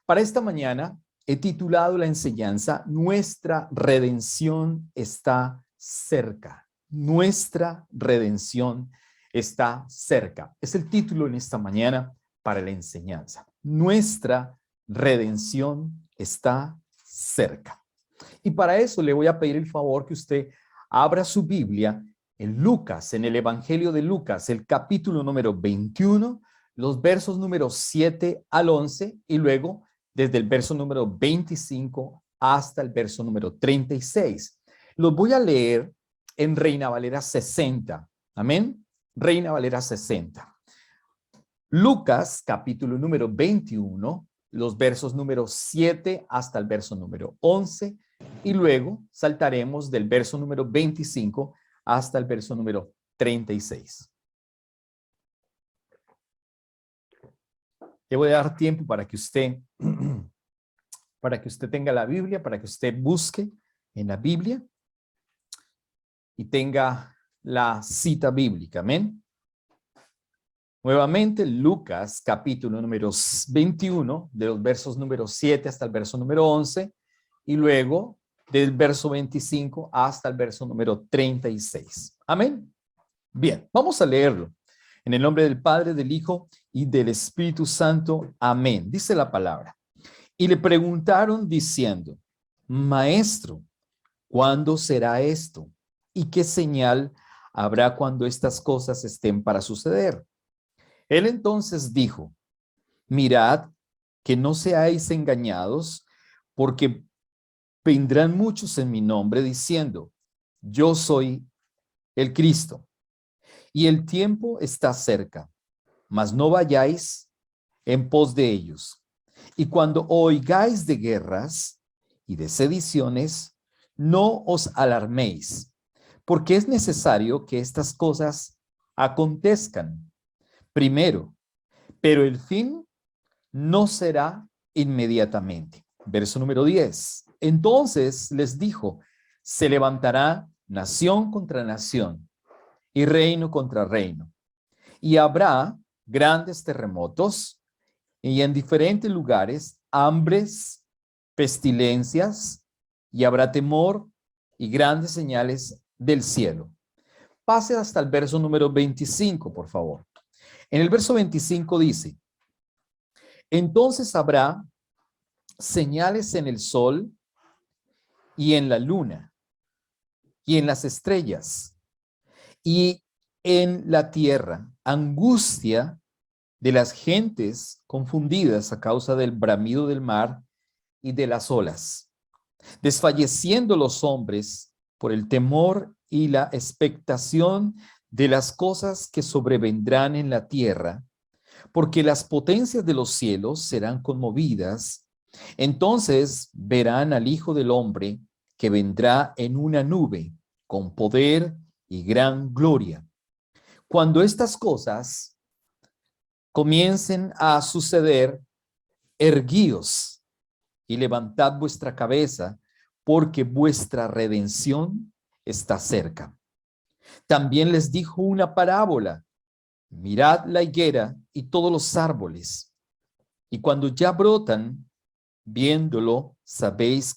Para esta mañana he titulado la enseñanza Nuestra redención está cerca. Nuestra redención está cerca. Es el título en esta mañana para la enseñanza. Nuestra redención está cerca. Y para eso le voy a pedir el favor que usted abra su Biblia en Lucas, en el Evangelio de Lucas, el capítulo número 21, los versos números 7 al 11 y luego desde el verso número 25 hasta el verso número 36. Los voy a leer en Reina Valera 60. Amén. Reina Valera 60. Lucas, capítulo número 21, los versos número 7 hasta el verso número 11 y luego saltaremos del verso número 25 hasta el verso número 36. Le voy a dar tiempo para que usted tenga la Biblia, para que usted busque en la Biblia y tenga la cita bíblica. Amén. Nuevamente, Lucas, capítulo número 21, de los versos número 7 hasta el verso número 11, y luego del verso 25 hasta el verso número 36. Amén. Bien, vamos a leerlo. En el nombre del Padre, del Hijo y del Espíritu Santo. Amén. Dice la palabra. Y le preguntaron diciendo, Maestro, ¿cuándo será esto? ¿Y qué señal habrá cuando estas cosas estén para suceder? Él entonces dijo, mirad que no seáis engañados, porque vendrán muchos en mi nombre diciendo, yo soy el Cristo. Y el tiempo está cerca, mas no vayáis en pos de ellos. Y cuando oigáis de guerras y de sediciones, no os alarméis, porque es necesario que estas cosas acontezcan primero, pero el fin no será inmediatamente. Verso número 10. Entonces les dijo, se levantará nación contra nación y reino contra reino, y habrá grandes terremotos y en diferentes lugares hambres, pestilencias, y habrá temor y grandes señales del cielo. Pase hasta el verso número 25, por favor. En el verso 25 dice, entonces habrá señales en el sol y en la luna y en las estrellas y en la tierra, angustia de las gentes confundidas a causa del bramido del mar y de las olas, desfalleciendo los hombres por el temor y la expectación de las cosas que sobrevendrán en la tierra, porque las potencias de los cielos serán conmovidas. Entonces verán al Hijo del Hombre que vendrá en una nube con poder y gran gloria. Cuando estas cosas comiencen a suceder, erguíos y levantad vuestra cabeza, porque vuestra redención está cerca. También les dijo una parábola. Mirad la higuera y todos los árboles, y cuando ya brotan, viéndolo, sabéis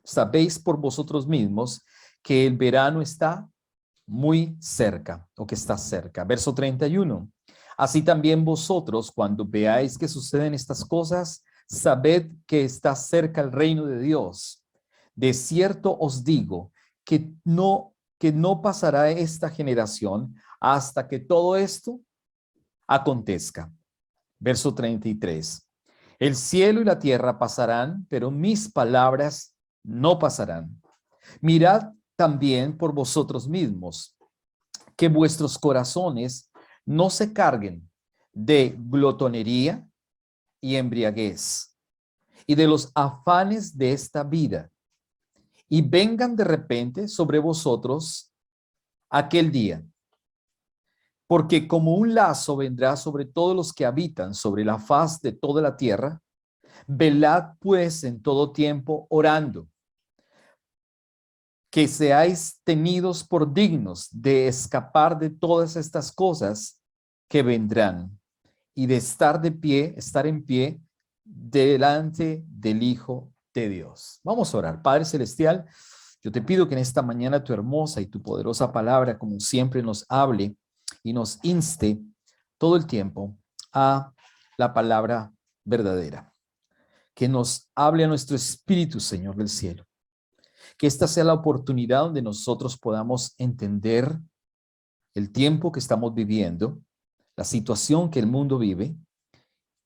sabéis por vosotros mismos que el verano está muy cerca, o que está cerca. Verso 31. Así también vosotros, cuando veáis que suceden estas cosas, sabed que está cerca el reino de Dios. De cierto os digo que no pasará esta generación hasta que todo esto acontezca. Verso 33. El cielo y la tierra pasarán, pero mis palabras no pasarán. Mirad también por vosotros mismos, que vuestros corazones no se carguen de glotonería y embriaguez y de los afanes de esta vida, y vengan de repente sobre vosotros aquel día, porque como un lazo vendrá sobre todos los que habitan sobre la faz de toda la tierra. Velad pues en todo tiempo orando, que seáis tenidos por dignos de escapar de todas estas cosas que vendrán y de estar en pie delante del Hijo de Dios. Vamos a orar. Padre Celestial, yo te pido que en esta mañana tu hermosa y tu poderosa palabra, como siempre, nos hable y nos inste todo el tiempo a la palabra verdadera. Que nos hable a nuestro espíritu, Señor del cielo. Que esta sea la oportunidad donde nosotros podamos entender el tiempo que estamos viviendo, la situación que el mundo vive,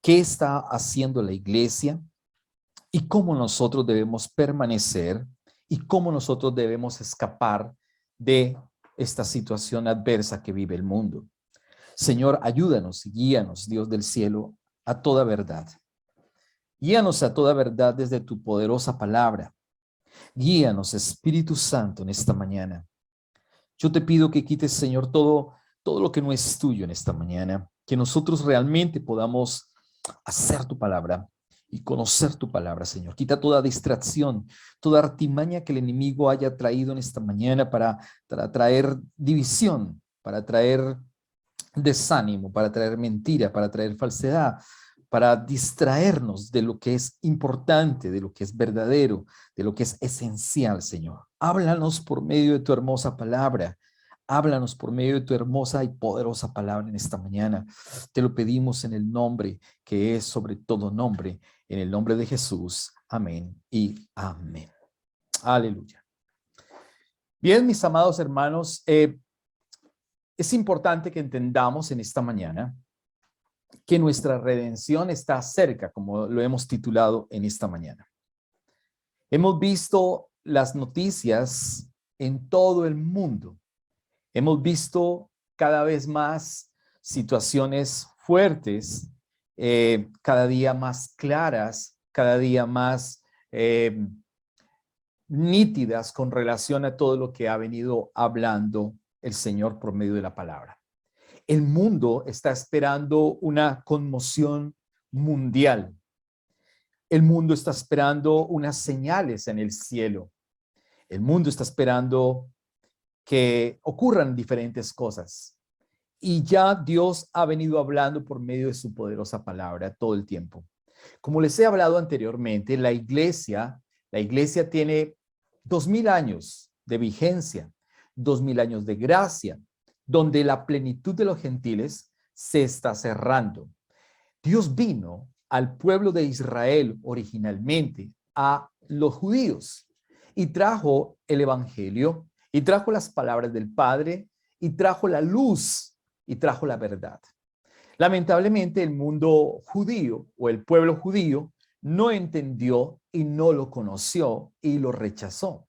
qué está haciendo la iglesia y cómo nosotros debemos permanecer y cómo nosotros debemos escapar de esta situación adversa que vive el mundo. Señor, ayúdanos y guíanos, Dios del cielo, a toda verdad. Guíanos a toda verdad desde tu poderosa palabra. Guíanos, Espíritu Santo, en esta mañana. Yo te pido que quites, Señor, todo lo que no es tuyo en esta mañana, que nosotros realmente podamos hacer tu palabra y conocer tu palabra, Señor. Quita toda distracción, toda artimaña que el enemigo haya traído en esta mañana para traer división, para traer desánimo, para traer mentira, para traer falsedad, para distraernos de lo que es importante, de lo que es verdadero, de lo que es esencial, Señor. Háblanos por medio de tu hermosa palabra. Háblanos por medio de tu hermosa y poderosa palabra en esta mañana. Te lo pedimos en el nombre que es sobre todo nombre, en el nombre de Jesús. Amén y amén. Aleluya. Bien, mis amados hermanos, es importante que entendamos en esta mañana que nuestra redención está cerca, como lo hemos titulado en esta mañana. Hemos visto las noticias en todo el mundo. Hemos visto cada vez más situaciones fuertes, cada día más claras, cada día más nítidas con relación a todo lo que ha venido hablando el Señor por medio de la palabra. El mundo está esperando una conmoción mundial. El mundo está esperando unas señales en el cielo. El mundo está esperando que ocurran diferentes cosas. Y ya Dios ha venido hablando por medio de su poderosa palabra todo el tiempo. Como les he hablado anteriormente, la iglesia tiene 2000 años de vigencia, 2000 años de gracia, donde la plenitud de los gentiles se está cerrando. Dios vino al pueblo de Israel originalmente, a los judíos, y trajo el evangelio, y trajo las palabras del Padre, y trajo la luz, y trajo la verdad. Lamentablemente, el mundo judío o el pueblo judío no entendió y no lo conoció y lo rechazó.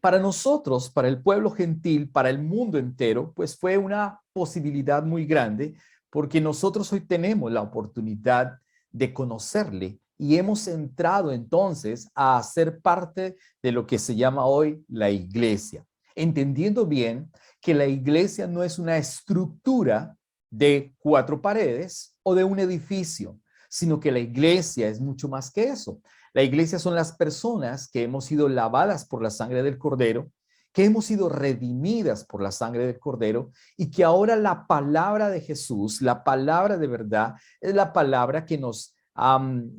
Para nosotros, para el pueblo gentil, para el mundo entero, pues fue una posibilidad muy grande porque nosotros hoy tenemos la oportunidad de conocerle y hemos entrado entonces a ser parte de lo que se llama hoy la iglesia, entendiendo bien que la iglesia no es una estructura de 4 paredes o de un edificio, sino que la iglesia es mucho más que eso. La iglesia son las personas que hemos sido lavadas por la sangre del Cordero, que hemos sido redimidas por la sangre del Cordero y que ahora la palabra de Jesús, la palabra de verdad, es la palabra que nos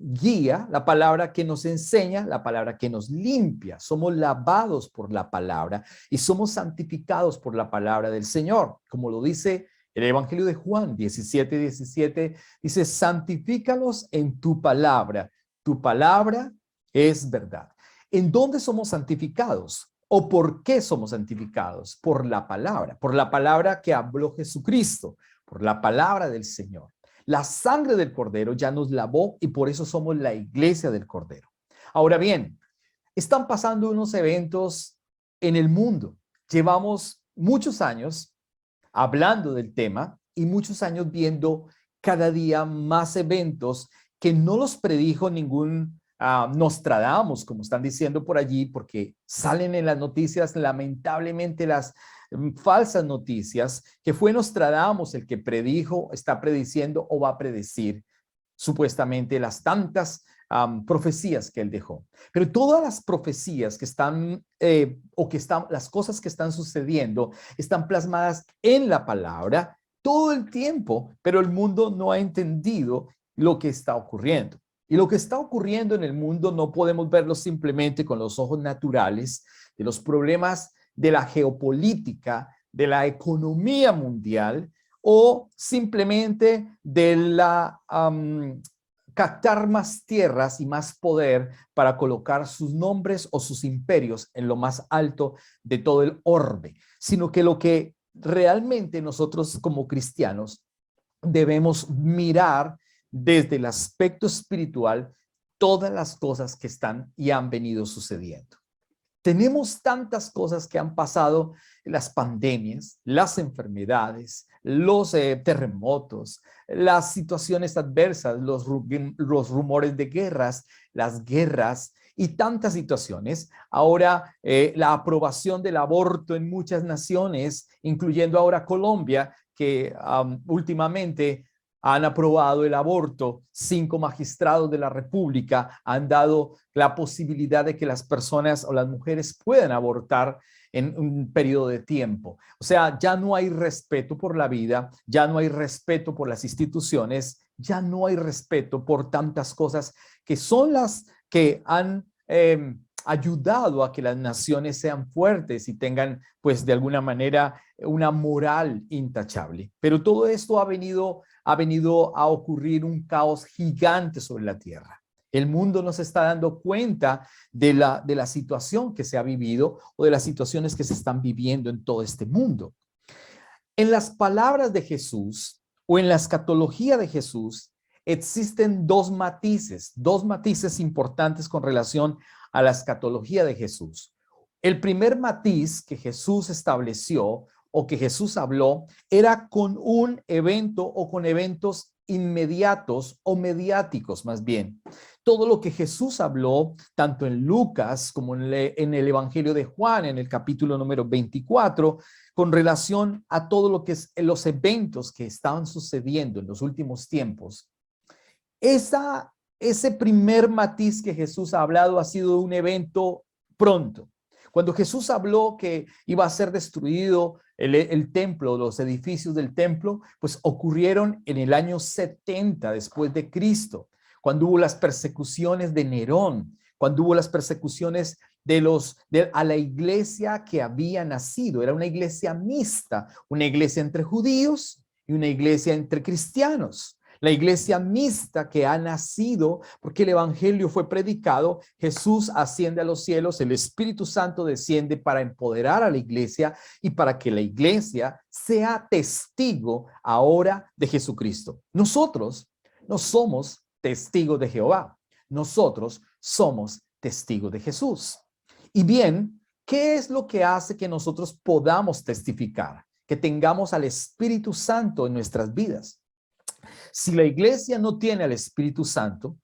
guía, la palabra que nos enseña, la palabra que nos limpia. Somos lavados por la palabra y somos santificados por la palabra del Señor. Como lo dice el Evangelio de Juan 17:17, dice, santifícalos en tu palabra. Tu palabra es verdad. ¿En dónde somos santificados? ¿O por qué somos santificados? Por la palabra que habló Jesucristo, por la palabra del Señor. La sangre del Cordero ya nos lavó y por eso somos la iglesia del Cordero. Ahora bien, están pasando unos eventos en el mundo. Llevamos muchos años hablando del tema y muchos años viendo cada día más eventos que no los predijo ningún Nostradamus, como están diciendo por allí, porque salen en las noticias lamentablemente las falsas noticias, que fue Nostradamus el que predijo, está prediciendo o va a predecir supuestamente las tantas profecías que él dejó. Pero todas las profecías que están, las cosas que están sucediendo, están plasmadas en la palabra todo el tiempo, pero el mundo no ha entendido lo que está ocurriendo. Y lo que está ocurriendo en el mundo no podemos verlo simplemente con los ojos naturales de los problemas de la geopolítica, de la economía mundial o simplemente de la captar más tierras y más poder para colocar sus nombres o sus imperios en lo más alto de todo el orbe, sino que lo que realmente nosotros como cristianos debemos mirar desde el aspecto espiritual todas las cosas que están y han venido sucediendo. Tenemos tantas cosas que han pasado, las pandemias, las enfermedades, los terremotos, las situaciones adversas, los rumores de guerras, las guerras y tantas situaciones. Ahora, la aprobación del aborto en muchas naciones, incluyendo ahora Colombia, que últimamente han aprobado el aborto. 5 magistrados de la República han dado la posibilidad de que las personas o las mujeres puedan abortar en un periodo de tiempo. O sea, ya no hay respeto por la vida, ya no hay respeto por las instituciones, ya no hay respeto por tantas cosas que son las que han ayudado a que las naciones sean fuertes y tengan, pues, de alguna manera una moral intachable. Pero todo esto ha venido a ocurrir un caos gigante sobre la tierra. El mundo no se está dando cuenta de la situación que se ha vivido o de las situaciones que se están viviendo en todo este mundo. En las palabras de Jesús o en la escatología de Jesús existen dos matices importantes con relación a la escatología de Jesús. El primer matiz que Jesús estableció o que Jesús habló era con un evento o con eventos inmediatos o mediáticos más bien. Todo lo que Jesús habló, tanto en Lucas como en el Evangelio de Juan, en el capítulo número 24, con relación a todo lo que es los eventos que estaban sucediendo en los últimos tiempos. Ese primer matiz que Jesús ha hablado ha sido un evento pronto. Cuando Jesús habló que iba a ser destruido el templo, los edificios del templo, pues ocurrieron en el año 70 después de Cristo, cuando hubo las persecuciones de Nerón, cuando hubo las persecuciones a la iglesia que había nacido. Era una iglesia mixta, una iglesia entre judíos y una iglesia entre cristianos. La iglesia mixta que ha nacido porque el evangelio fue predicado, Jesús asciende a los cielos, el Espíritu Santo desciende para empoderar a la iglesia y para que la iglesia sea testigo ahora de Jesucristo. Nosotros no somos testigos de Jehová, nosotros somos testigos de Jesús. Y bien, ¿qué es lo que hace que nosotros podamos testificar? Que tengamos al Espíritu Santo en nuestras vidas. Si la iglesia no tiene al Espíritu Santo,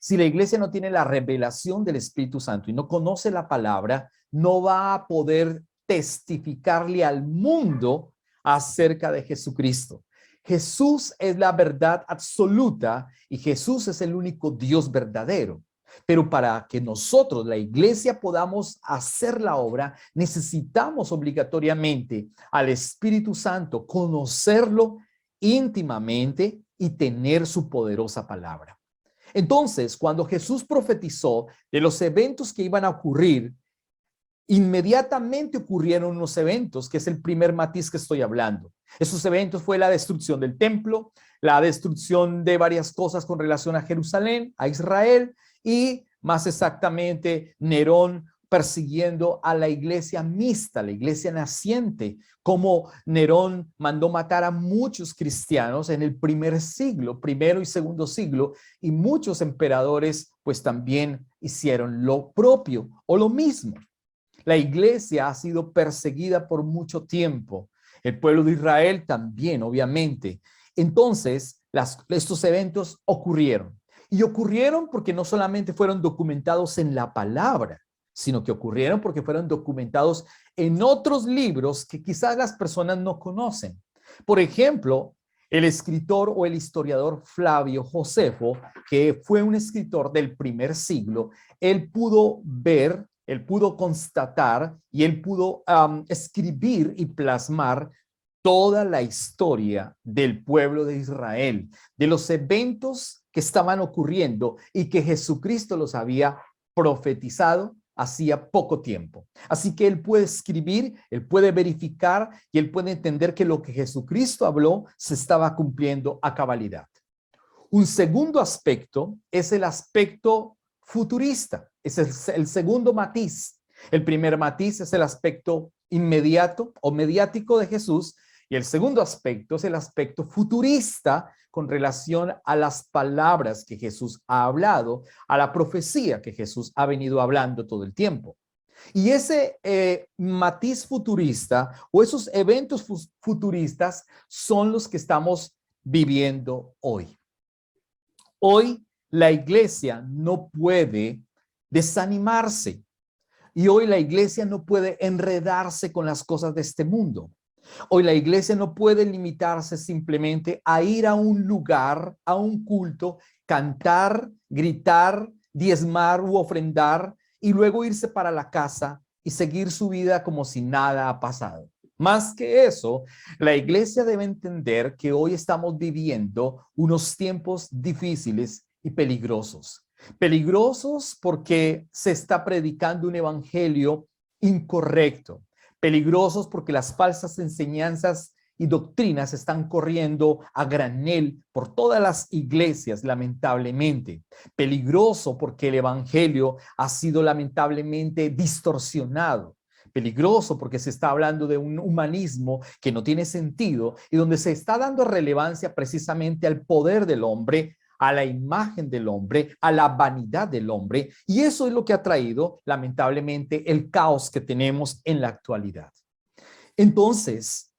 si la iglesia no tiene la revelación del Espíritu Santo y no conoce la palabra, no va a poder testificarle al mundo acerca de Jesucristo. Jesús es la verdad absoluta y Jesús es el único Dios verdadero. Pero para que nosotros, la iglesia, podamos hacer la obra, necesitamos obligatoriamente al Espíritu Santo, conocerlo íntimamente y tener su poderosa palabra. Entonces, cuando Jesús profetizó de los eventos que iban a ocurrir, inmediatamente ocurrieron unos eventos, que es el primer matiz que estoy hablando. Esos eventos fue la destrucción del templo, la destrucción de varias cosas con relación a Jerusalén, a Israel, y más exactamente Nerón persiguiendo a la iglesia mixta, la iglesia naciente, como Nerón mandó matar a muchos cristianos en el primer siglo, primero y segundo siglo, y muchos emperadores pues también hicieron lo propio o lo mismo. La iglesia ha sido perseguida por mucho tiempo. El pueblo de Israel también, obviamente. Entonces, estos eventos ocurrieron. Y ocurrieron porque no solamente fueron documentados en la palabra, sino que ocurrieron porque fueron documentados en otros libros que quizás las personas no conocen. Por ejemplo, el escritor o el historiador Flavio Josefo, que fue un escritor del primer siglo, él pudo ver, él pudo constatar y él pudo escribir y plasmar toda la historia del pueblo de Israel, de los eventos que estaban ocurriendo y que Jesucristo los había profetizado hacía poco tiempo. Así que él puede escribir, él puede verificar y él puede entender que lo que Jesucristo habló se estaba cumpliendo a cabalidad. Un segundo aspecto es el aspecto futurista. Es el segundo matiz. El primer matiz es el aspecto inmediato o mediático de Jesús y el segundo aspecto es el aspecto futurista con relación a las palabras que Jesús ha hablado, a la profecía que Jesús ha venido hablando todo el tiempo. Y ese matiz futurista o esos eventos futuristas son los que estamos viviendo hoy. Hoy la iglesia no puede desanimarse y hoy la iglesia no puede enredarse con las cosas de este mundo. Hoy la iglesia no puede limitarse simplemente a ir a un lugar, a un culto, cantar, gritar, diezmar u ofrendar y luego irse para la casa y seguir su vida como si nada ha pasado. Más que eso, la iglesia debe entender que hoy estamos viviendo unos tiempos difíciles y peligrosos. Peligrosos porque se está predicando un evangelio incorrecto. Peligrosos porque las falsas enseñanzas y doctrinas están corriendo a granel por todas las iglesias, lamentablemente. Peligroso porque el evangelio ha sido lamentablemente distorsionado. Peligroso porque se está hablando de un humanismo que no tiene sentido y donde se está dando relevancia precisamente al poder del hombre, a la imagen del hombre, a la vanidad del hombre, y eso es lo que ha traído lamentablemente el caos que tenemos en la actualidad. Entonces,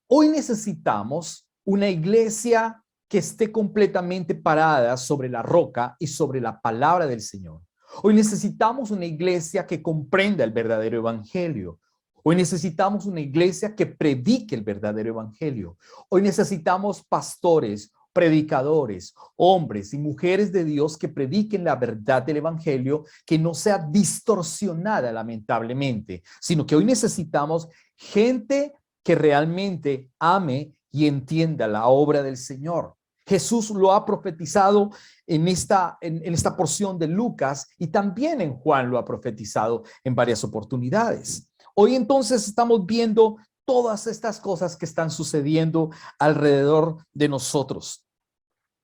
hoy necesitamos una iglesia que esté completamente parada sobre la roca y sobre la palabra del Señor. Hoy necesitamos una iglesia que comprenda el verdadero evangelio. Hoy necesitamos una iglesia que predique el verdadero evangelio. Hoy necesitamos pastores, predicadores, hombres y mujeres de Dios que prediquen la verdad del evangelio, que no sea distorsionada lamentablemente, sino que hoy necesitamos gente que realmente ame y entienda la obra del Señor. Jesús lo ha profetizado en esta porción de Lucas y también en Juan lo ha profetizado en varias oportunidades. Hoy entonces estamos viendo todas estas cosas que están sucediendo alrededor de nosotros.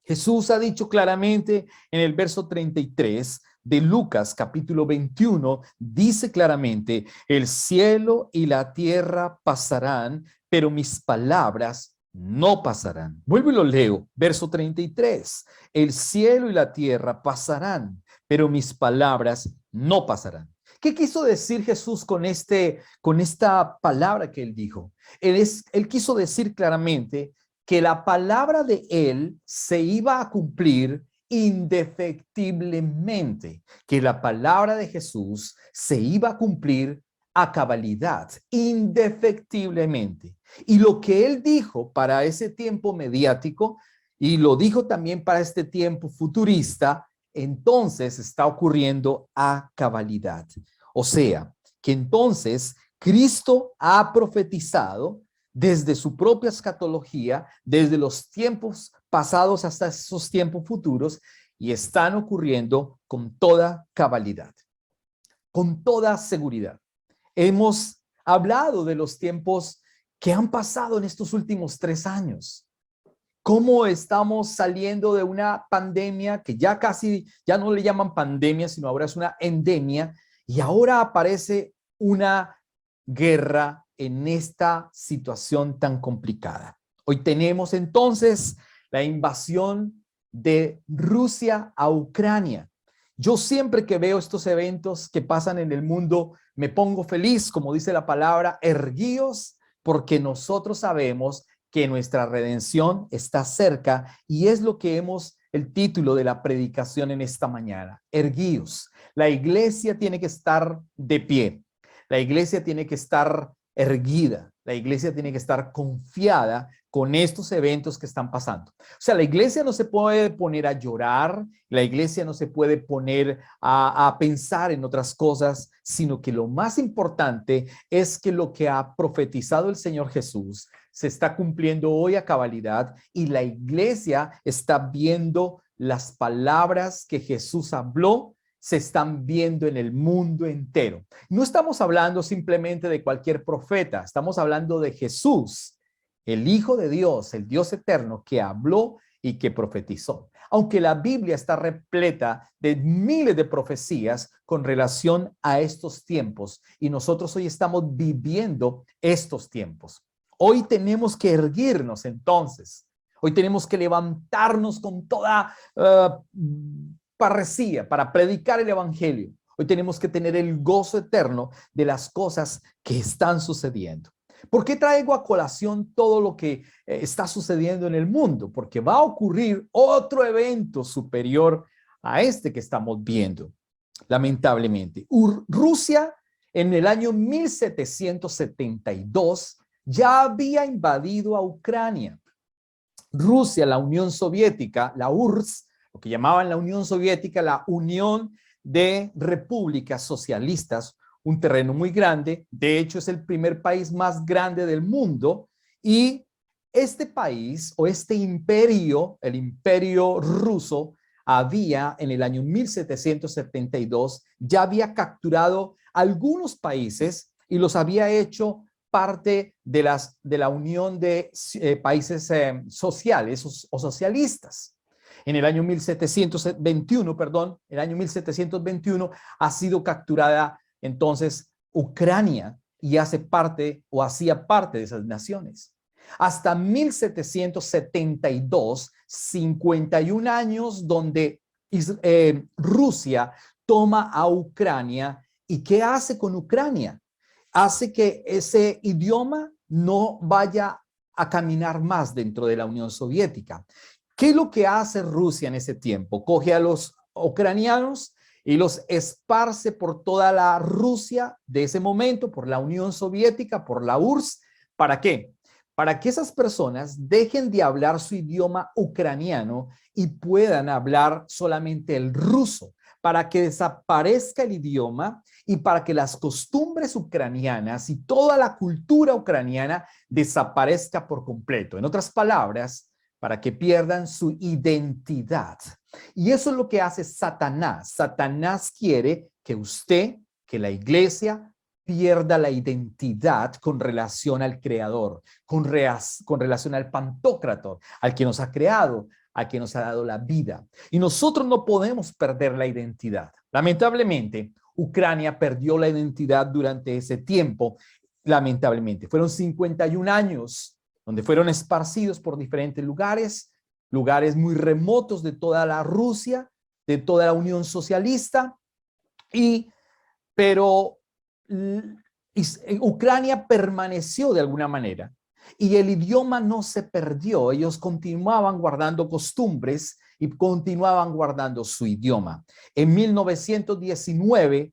Jesús ha dicho claramente en el verso 33 de Lucas capítulo 21, dice claramente, el cielo y la tierra pasarán, pero mis palabras no pasarán. Vuelvo y lo leo, verso 33, el cielo y la tierra pasarán, pero mis palabras no pasarán. ¿Qué quiso decir Jesús con esta palabra que él dijo? Él quiso decir claramente que la palabra de él se iba a cumplir indefectiblemente, que la palabra de Jesús se iba a cumplir a cabalidad, indefectiblemente. Y lo que él dijo para ese tiempo mediático, y lo dijo también para este tiempo futurista, entonces está ocurriendo a cabalidad. O sea, que entonces Cristo ha profetizado desde su propia escatología, desde los tiempos pasados hasta esos tiempos futuros, y están ocurriendo con toda cabalidad, con toda seguridad. Hemos hablado de los tiempos que han pasado en estos últimos 3 años. Cómo estamos saliendo de una pandemia que ya no le llaman pandemia, sino ahora es una endemia, y ahora aparece una guerra en esta situación tan complicada. Hoy tenemos entonces la invasión de Rusia a Ucrania. Yo siempre que veo estos eventos que pasan en el mundo, me pongo feliz, como dice la palabra, erguíos, porque nosotros sabemos que nuestra redención está cerca y es lo que el título de la predicación en esta mañana, erguíos. La iglesia tiene que estar de pie, la iglesia tiene que estar erguida, la iglesia tiene que estar confiada con estos eventos que están pasando. O sea, la iglesia no se puede poner a llorar, la iglesia no se puede poner a pensar en otras cosas, sino que lo más importante es que lo que ha profetizado el Señor Jesús se está cumpliendo hoy a cabalidad y la iglesia está viendo las palabras que Jesús habló se están viendo en el mundo entero. No estamos hablando simplemente de cualquier profeta, estamos hablando de Jesús, el Hijo de Dios, el Dios eterno que habló y que profetizó. Aunque la Biblia está repleta de miles de profecías con relación a estos tiempos, y nosotros hoy estamos viviendo estos tiempos. Hoy tenemos que erguirnos entonces. Hoy tenemos que levantarnos con toda parresía para predicar el evangelio. Hoy tenemos que tener el gozo eterno de las cosas que están sucediendo. ¿Por qué traigo a colación todo lo que está sucediendo en el mundo? Porque va a ocurrir otro evento superior a este que estamos viendo, lamentablemente. Rusia en el año 1772 ya había invadido a Ucrania. Rusia, la Unión Soviética, la URSS, lo que llamaban la Unión Soviética, la Unión de Repúblicas Socialistas, un terreno muy grande. De hecho, es el primer país más grande del mundo. Y este país o este imperio, el imperio ruso, había en el año 1772, ya había capturado algunos países y los había hecho parte de la Unión de Países Sociales o Socialistas. En el año 1721, el año 1721 ha sido capturada entonces Ucrania y hace parte o hacía parte de esas naciones. Hasta 1772, 51 años donde Rusia toma a Ucrania. ¿Y qué hace con Ucrania? Hace que ese idioma no vaya a caminar más dentro de la Unión Soviética. ¿Qué es lo que hace Rusia en ese tiempo? Coge a los ucranianos y los esparce por toda la Rusia de ese momento, por la Unión Soviética, por la URSS. ¿Para qué? Para que esas personas dejen de hablar su idioma ucraniano y puedan hablar solamente el ruso, para que desaparezca el idioma y para que las costumbres ucranianas y toda la cultura ucraniana desaparezca por completo. En otras palabras, para que pierdan su identidad. Y eso es lo que hace Satanás. Satanás quiere que usted, que la iglesia, pierda la identidad con relación al Creador, con relación al Pantocrator, al que nos ha creado, al que nos ha dado la vida. Y nosotros no podemos perder la identidad. Lamentablemente, Ucrania perdió la identidad durante ese tiempo. Lamentablemente, fueron 51 años donde fueron esparcidos por diferentes lugares, lugares muy remotos de toda la Rusia, de toda la Unión Socialista, pero Ucrania permaneció de alguna manera y el idioma no se perdió. Ellos continuaban guardando costumbres y continuaban guardando su idioma. En 1919,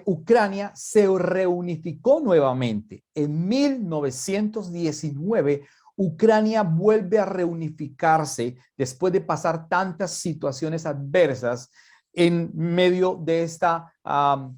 Ucrania se reunificó nuevamente. En 1919, Ucrania vuelve a reunificarse después de pasar tantas situaciones adversas en medio de esta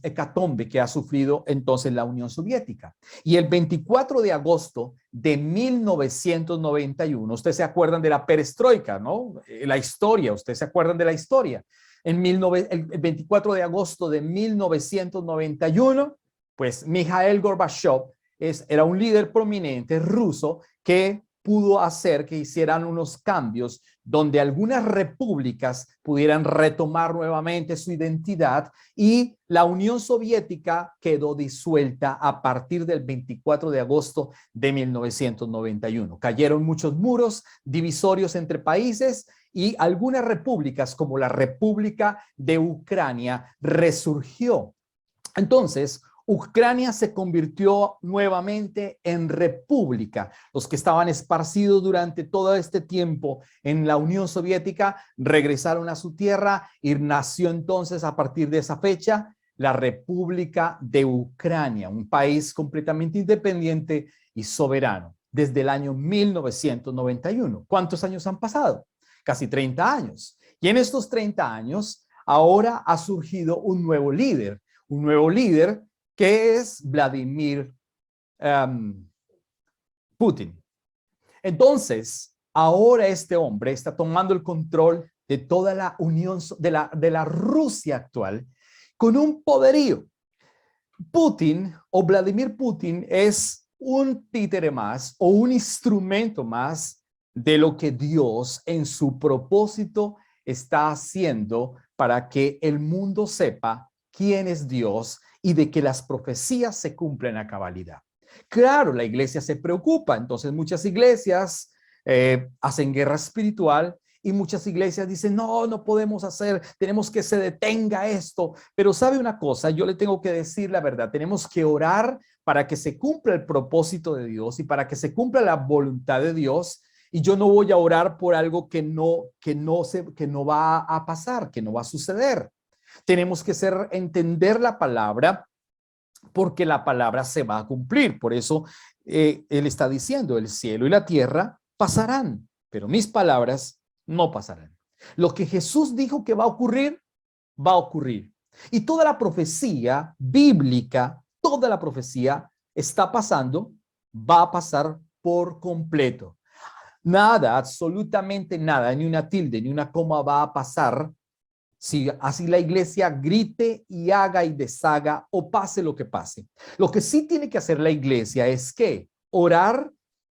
hecatombe que ha sufrido entonces la Unión Soviética. Y el 24 de agosto de 1991, ustedes se acuerdan de la perestroika, ¿no? La historia, ustedes se acuerdan de la historia. El 24 de agosto de 1991, pues Mikhail Gorbachev era un líder prominente ruso que pudo hacer que hicieran unos cambios donde algunas repúblicas pudieran retomar nuevamente su identidad y la Unión Soviética quedó disuelta a partir del 24 de agosto de 1991. Cayeron muchos muros divisorios entre países y algunas repúblicas como la República de Ucrania resurgió. Entonces, Ucrania se convirtió nuevamente en república. Los que estaban esparcidos durante todo este tiempo en la Unión Soviética regresaron a su tierra y nació entonces a partir de esa fecha la República de Ucrania, un país completamente independiente y soberano desde el año 1991. ¿Cuántos años han pasado? Casi 30 años. Y en estos 30 años ahora ha surgido un nuevo líder que es Vladimir Putin. Entonces, ahora este hombre está tomando el control de toda la unión, de la Rusia actual, con un poderío. Putin o Vladimir Putin es un títere más o un instrumento más de lo que Dios en su propósito está haciendo para que el mundo sepa quién es Dios y de que las profecías se cumplen a cabalidad. Claro, la iglesia se preocupa, entonces muchas iglesias hacen guerra espiritual y muchas iglesias dicen, no, no podemos hacer, tenemos que se detenga esto. Pero sabe una cosa, yo le tengo que decir la verdad, tenemos que orar para que se cumpla el propósito de Dios y para que se cumpla la voluntad de Dios. Y yo no voy a orar por algo que no va a pasar, que no va a suceder. Tenemos que entender la palabra, porque la palabra se va a cumplir. Por eso él está diciendo, el cielo y la tierra pasarán, pero mis palabras no pasarán. Lo que Jesús dijo que va a ocurrir, va a ocurrir. Y toda la profecía bíblica, toda la profecía está pasando, va a pasar por completo. Nada, absolutamente nada, ni una tilde, ni una coma va a pasar si así la iglesia grite y haga y deshaga o pase lo que pase. Lo que sí tiene que hacer la iglesia es que orar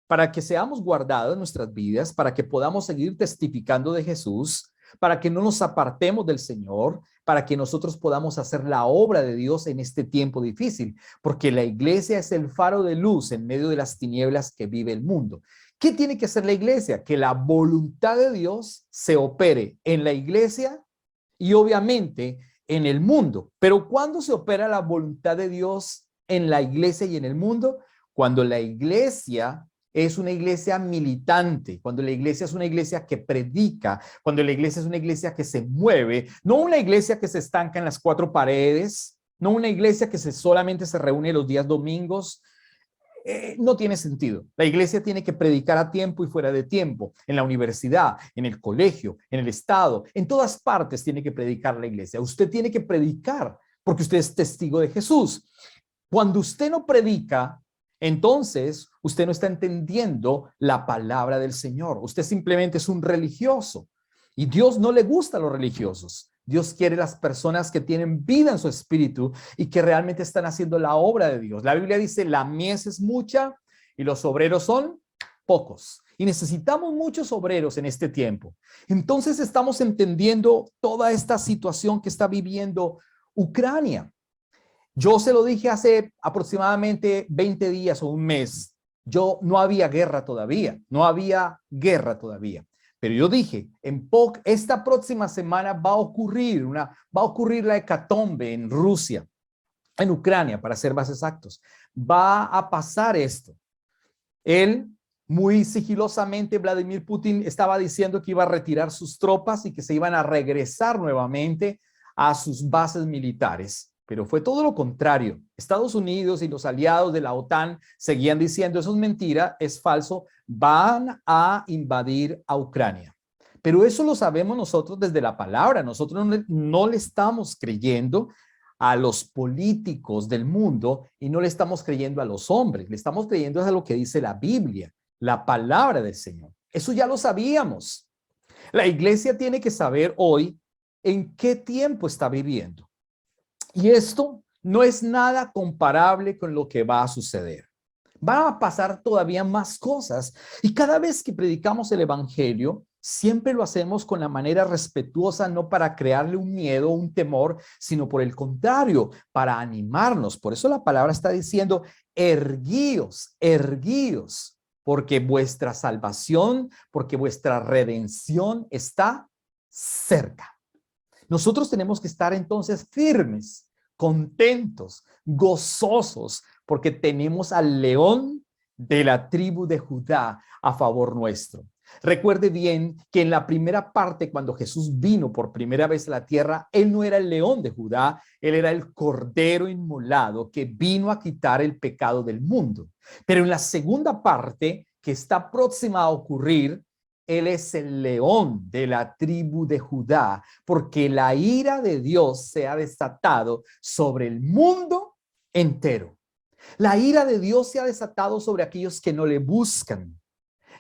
para que seamos guardados en nuestras vidas, para que podamos seguir testificando de Jesús, para que no nos apartemos del Señor, para que nosotros podamos hacer la obra de Dios en este tiempo difícil, porque la iglesia es el faro de luz en medio de las tinieblas que vive el mundo. ¿Qué tiene que hacer la iglesia? Que la voluntad de Dios se opere en la iglesia y obviamente en el mundo. Pero ¿cuándo se opera la voluntad de Dios en la iglesia y en el mundo? Cuando la iglesia es una iglesia militante, cuando la iglesia es una iglesia que predica, cuando la iglesia es una iglesia que se mueve, no una iglesia que se estanca en las cuatro paredes, no una iglesia que solamente se reúne los días domingos. No tiene sentido. La iglesia tiene que predicar a tiempo y fuera de tiempo, en la universidad, en el colegio, en el estado, en todas partes tiene que predicar la iglesia. Usted tiene que predicar porque usted es testigo de Jesús. Cuando usted no predica, entonces usted no está entendiendo la palabra del Señor. Usted simplemente es un religioso y Dios no le gusta a los religiosos. Dios quiere las personas que tienen vida en su espíritu y que realmente están haciendo la obra de Dios. La Biblia dice, la mies es mucha y los obreros son pocos. Y necesitamos muchos obreros en este tiempo. Entonces estamos entendiendo toda esta situación que está viviendo Ucrania. Yo se lo dije hace aproximadamente 20 días o un mes. No había guerra todavía, no había guerra todavía. Pero yo dije, esta próxima semana va a ocurrir la hecatombe en Rusia, en Ucrania, para ser más exactos. Va a pasar esto. Él, muy sigilosamente, Vladimir Putin estaba diciendo que iba a retirar sus tropas y que se iban a regresar nuevamente a sus bases militares. Pero fue todo lo contrario. Estados Unidos y los aliados de la OTAN seguían diciendo, eso es mentira, es falso, van a invadir a Ucrania. Pero eso lo sabemos nosotros desde la palabra. Nosotros no le estamos creyendo a los políticos del mundo y no le estamos creyendo a los hombres. Le estamos creyendo a lo que dice la Biblia, la palabra del Señor. Eso ya lo sabíamos. La iglesia tiene que saber hoy en qué tiempo está viviendo. Y esto no es nada comparable con lo que va a suceder. Van a pasar todavía más cosas. Y cada vez que predicamos el evangelio, siempre lo hacemos con la manera respetuosa, no para crearle un miedo, un temor, sino por el contrario, para animarnos. Por eso la palabra está diciendo, erguíos, erguíos, porque vuestra salvación, porque vuestra redención está cerca. Nosotros tenemos que estar entonces firmes, contentos, gozosos, porque tenemos al león de la tribu de Judá a favor nuestro. Recuerde bien que en la primera parte, cuando Jesús vino por primera vez a la tierra, él no era el león de Judá, él era el cordero inmolado que vino a quitar el pecado del mundo. Pero en la segunda parte, que está próxima a ocurrir, él es el león de la tribu de Judá, porque la ira de Dios se ha desatado sobre el mundo entero. La ira de Dios se ha desatado sobre aquellos que no le buscan.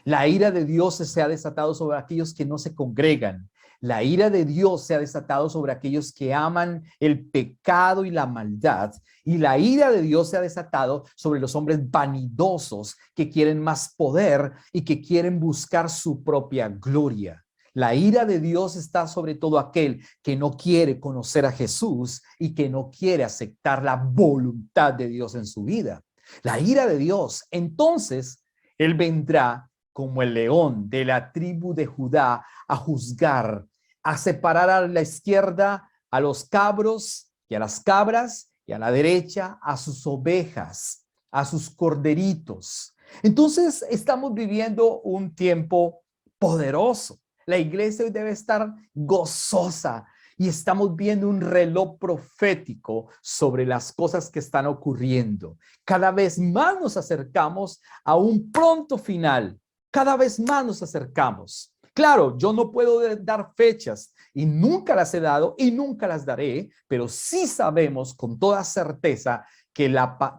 La ira de Dios se ha desatado sobre aquellos que no se congregan. La ira de Dios se ha desatado sobre aquellos que aman el pecado y la maldad, y la ira de Dios se ha desatado sobre los hombres vanidosos que quieren más poder y que quieren buscar su propia gloria. La ira de Dios está sobre todo aquel que no quiere conocer a Jesús y que no quiere aceptar la voluntad de Dios en su vida. La ira de Dios, entonces, Él vendrá como el león de la tribu de Judá a juzgar, a separar a la izquierda a los cabros y a las cabras y a la derecha a sus ovejas, a sus corderitos. Entonces estamos viviendo un tiempo poderoso. La iglesia hoy debe estar gozosa y estamos viendo un reloj profético sobre las cosas que están ocurriendo. Cada vez más nos acercamos a un pronto final. Cada vez más nos acercamos. Claro, yo no puedo dar fechas y nunca las he dado y nunca las daré, pero sí sabemos con toda certeza que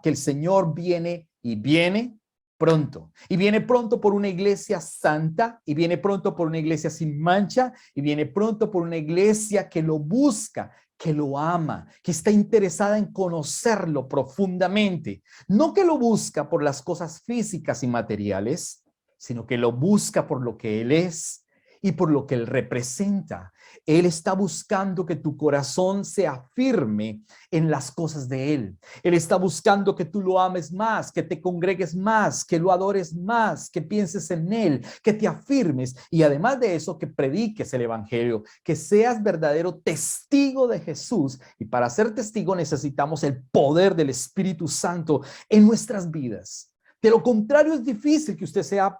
el Señor viene y viene pronto. Y viene pronto por una iglesia santa, y viene pronto por una iglesia sin mancha, y viene pronto por una iglesia que lo busca, que lo ama, que está interesada en conocerlo profundamente. No que lo busca por las cosas físicas y materiales, sino que lo busca por lo que Él es y por lo que Él representa. Él está buscando que tu corazón se afirme en las cosas de Él. Él está buscando que tú lo ames más, que te congregues más, que lo adores más, que pienses en Él, que te afirmes y además de eso que prediques el evangelio, que seas verdadero testigo de Jesús. Y para ser testigo necesitamos el poder del Espíritu Santo en nuestras vidas. De lo contrario es difícil que usted sea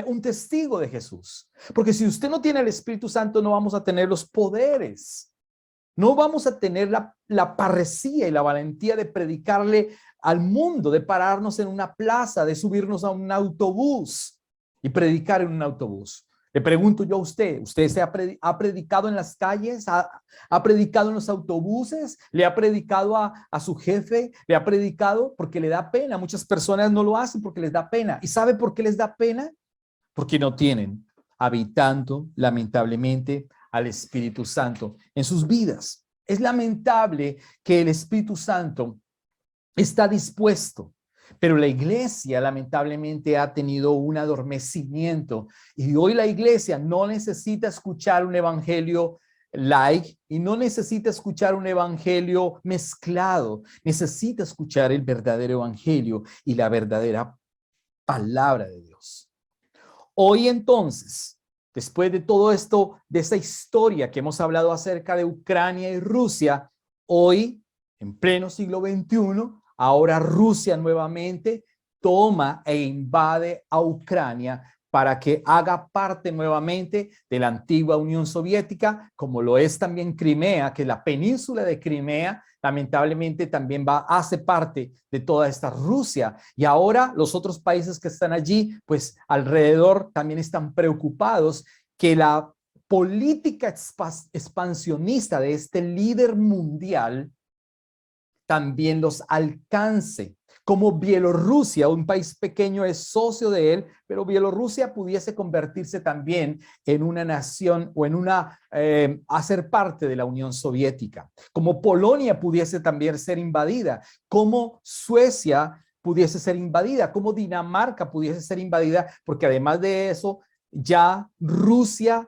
un testigo de Jesús, porque si usted no tiene el Espíritu Santo no vamos a tener los poderes, no vamos a tener la parresía y la valentía de predicarle al mundo, de pararnos en una plaza, de subirnos a un autobús y predicar en un autobús. Le pregunto yo a usted, ¿usted ha predicado en las calles? ¿Ha predicado en los autobuses? ¿Le ha predicado a su jefe? ¿Le ha predicado porque le da pena? Muchas personas no lo hacen porque les da pena. ¿Y sabe por qué les da pena? Porque no tienen habitando lamentablemente al Espíritu Santo en sus vidas. Es lamentable que el Espíritu Santo está dispuesto, pero la iglesia lamentablemente ha tenido un adormecimiento y hoy la iglesia no necesita escuchar un evangelio light y no necesita escuchar un evangelio mezclado, necesita escuchar el verdadero evangelio y la verdadera palabra de Dios. Hoy entonces, después de todo esto, de esa historia que hemos hablado acerca de Ucrania y Rusia, hoy, en pleno siglo XXI, ahora Rusia nuevamente toma e invade a Ucrania para que haga parte nuevamente de la antigua Unión Soviética, como lo es también Crimea, que la península de Crimea lamentablemente también hace parte de toda esta Rusia. Y ahora los otros países que están allí, pues alrededor también están preocupados que la política expansionista de este líder mundial también los alcance. Como Bielorrusia, un país pequeño, es socio de él, pero Bielorrusia pudiese convertirse también en una nación o en hacer parte de la Unión Soviética. Como Polonia pudiese también ser invadida, como Suecia pudiese ser invadida, como Dinamarca pudiese ser invadida, porque además de eso, ya Rusia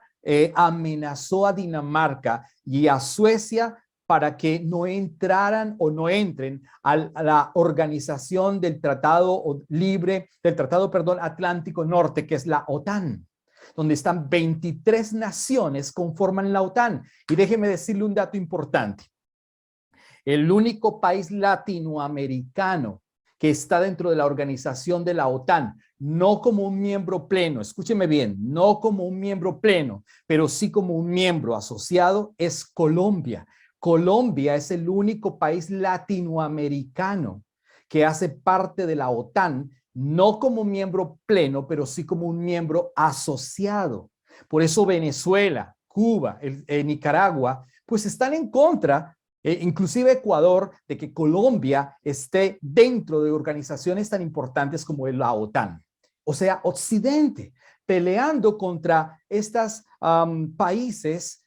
amenazó a Dinamarca y a Suecia para que no entraran o no entren a la organización del Tratado Atlántico Norte, que es la OTAN, donde están 23 naciones conforman la OTAN. Y déjeme decirle un dato importante. El único país latinoamericano que está dentro de la organización de la OTAN, no como un miembro pleno, escúcheme bien, no como un miembro pleno, pero sí como un miembro asociado, es Colombia. Colombia es el único país latinoamericano que hace parte de la OTAN, no como miembro pleno, pero sí como un miembro asociado. Por eso Venezuela, Cuba, Nicaragua, pues están en contra, inclusive Ecuador, de que Colombia esté dentro de organizaciones tan importantes como la OTAN. O sea, Occidente. peleando contra estos países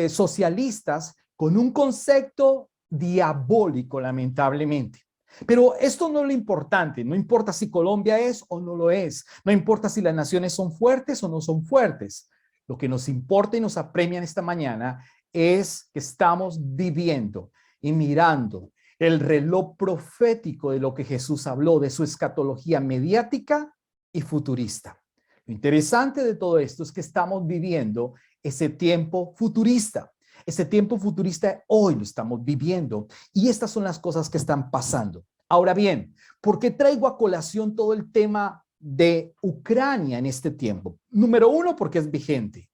socialistas con un concepto diabólico, lamentablemente. Pero esto no es lo importante, no importa si Colombia es o no lo es, no importa si las naciones son fuertes o no son fuertes. Lo que nos importa y nos apremia en esta mañana es que estamos viviendo y mirando el reloj profético de lo que Jesús habló, de su escatología mediática y futurista. Lo interesante de todo esto es que estamos viviendo ese tiempo futurista. Ese tiempo futurista hoy lo estamos viviendo y estas son las cosas que están pasando. Ahora bien, ¿por qué traigo a colación todo el tema de Ucrania en este tiempo? Número uno, porque es vigente.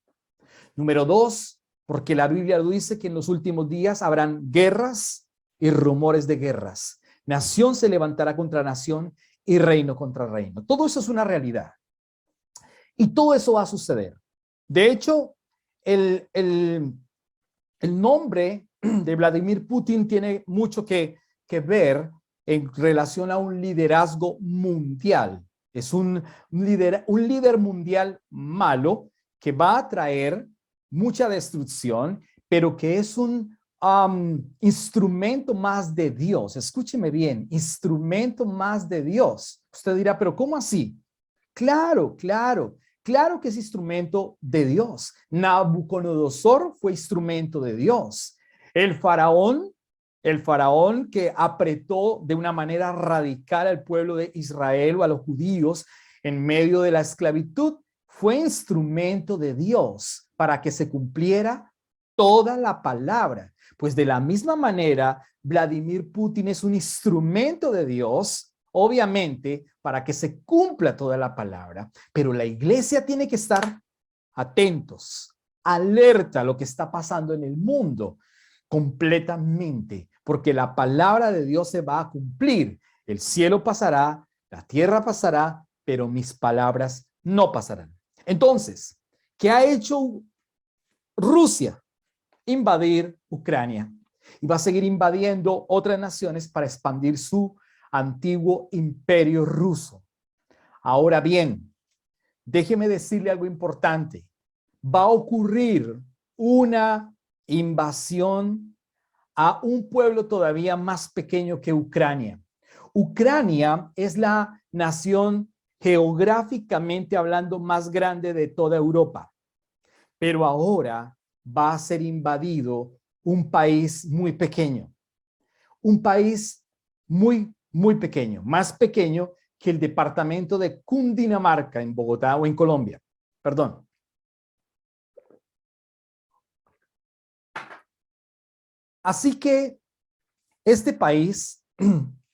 Número dos, porque la Biblia lo dice que en los últimos días habrán guerras y rumores de guerras. Nación se levantará contra nación y reino contra reino. Todo eso es una realidad. Y todo eso va a suceder. De hecho, el nombre de Vladimir Putin tiene mucho que ver en relación a un liderazgo mundial. Es un líder mundial malo que va a traer mucha destrucción, pero que es un instrumento más de Dios. Escúcheme bien, instrumento más de Dios. Usted dirá, pero ¿cómo así? Claro que es instrumento de Dios. Nabucodonosor fue instrumento de Dios. El faraón que apretó de una manera radical al pueblo de Israel o a los judíos en medio de la esclavitud, fue instrumento de Dios para que se cumpliera toda la palabra. Pues de la misma manera, Vladimir Putin es un instrumento de Dios, obviamente, para que se cumpla toda la palabra, pero la iglesia tiene que estar atentos, alerta a lo que está pasando en el mundo completamente, porque la palabra de Dios se va a cumplir. El cielo pasará, la tierra pasará, pero mis palabras no pasarán. Entonces, ¿qué ha hecho Rusia? Invadir Ucrania y va a seguir invadiendo otras naciones para expandir su antiguo imperio ruso. Ahora bien, déjeme decirle algo importante. Va a ocurrir una invasión a un pueblo todavía más pequeño que Ucrania. Ucrania es la nación geográficamente hablando más grande de toda Europa, pero ahora va a ser invadido un país muy pequeño, un país muy pequeño, más pequeño que el departamento de Cundinamarca en Bogotá o en Colombia. Perdón. Así que este país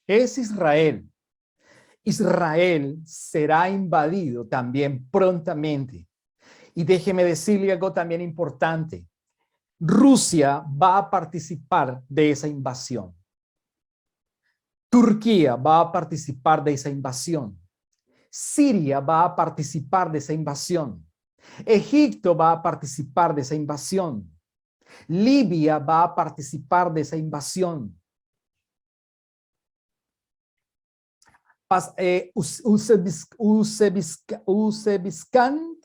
es Israel. Israel será invadido también prontamente. Y déjeme decirle algo también importante. Rusia va a participar de esa invasión. Turquía va a participar de esa invasión. Siria va a participar de esa invasión. Egipto va a participar de esa invasión. Libia va a participar de esa invasión. Uzbekistán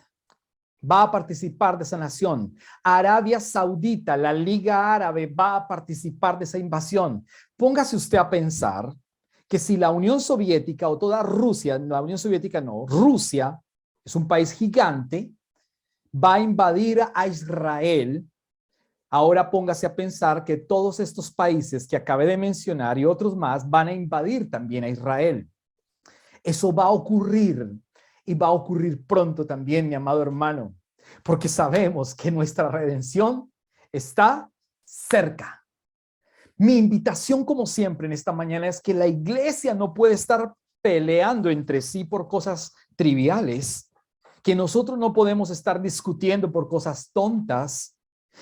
va a participar de esa nación. Arabia Saudita, la Liga Árabe va a participar de esa invasión. Póngase usted a pensar que si la Unión Soviética o toda Rusia, la Unión Soviética no, Rusia es un país gigante, va a invadir a Israel. Ahora póngase a pensar que todos estos países que acabé de mencionar y otros más van a invadir también a Israel. Eso va a ocurrir y va a ocurrir pronto también, mi amado hermano, porque sabemos que nuestra redención está cerca. Mi invitación, como siempre, en esta mañana es que la iglesia no puede estar peleando entre sí por cosas triviales, que nosotros no podemos estar discutiendo por cosas tontas,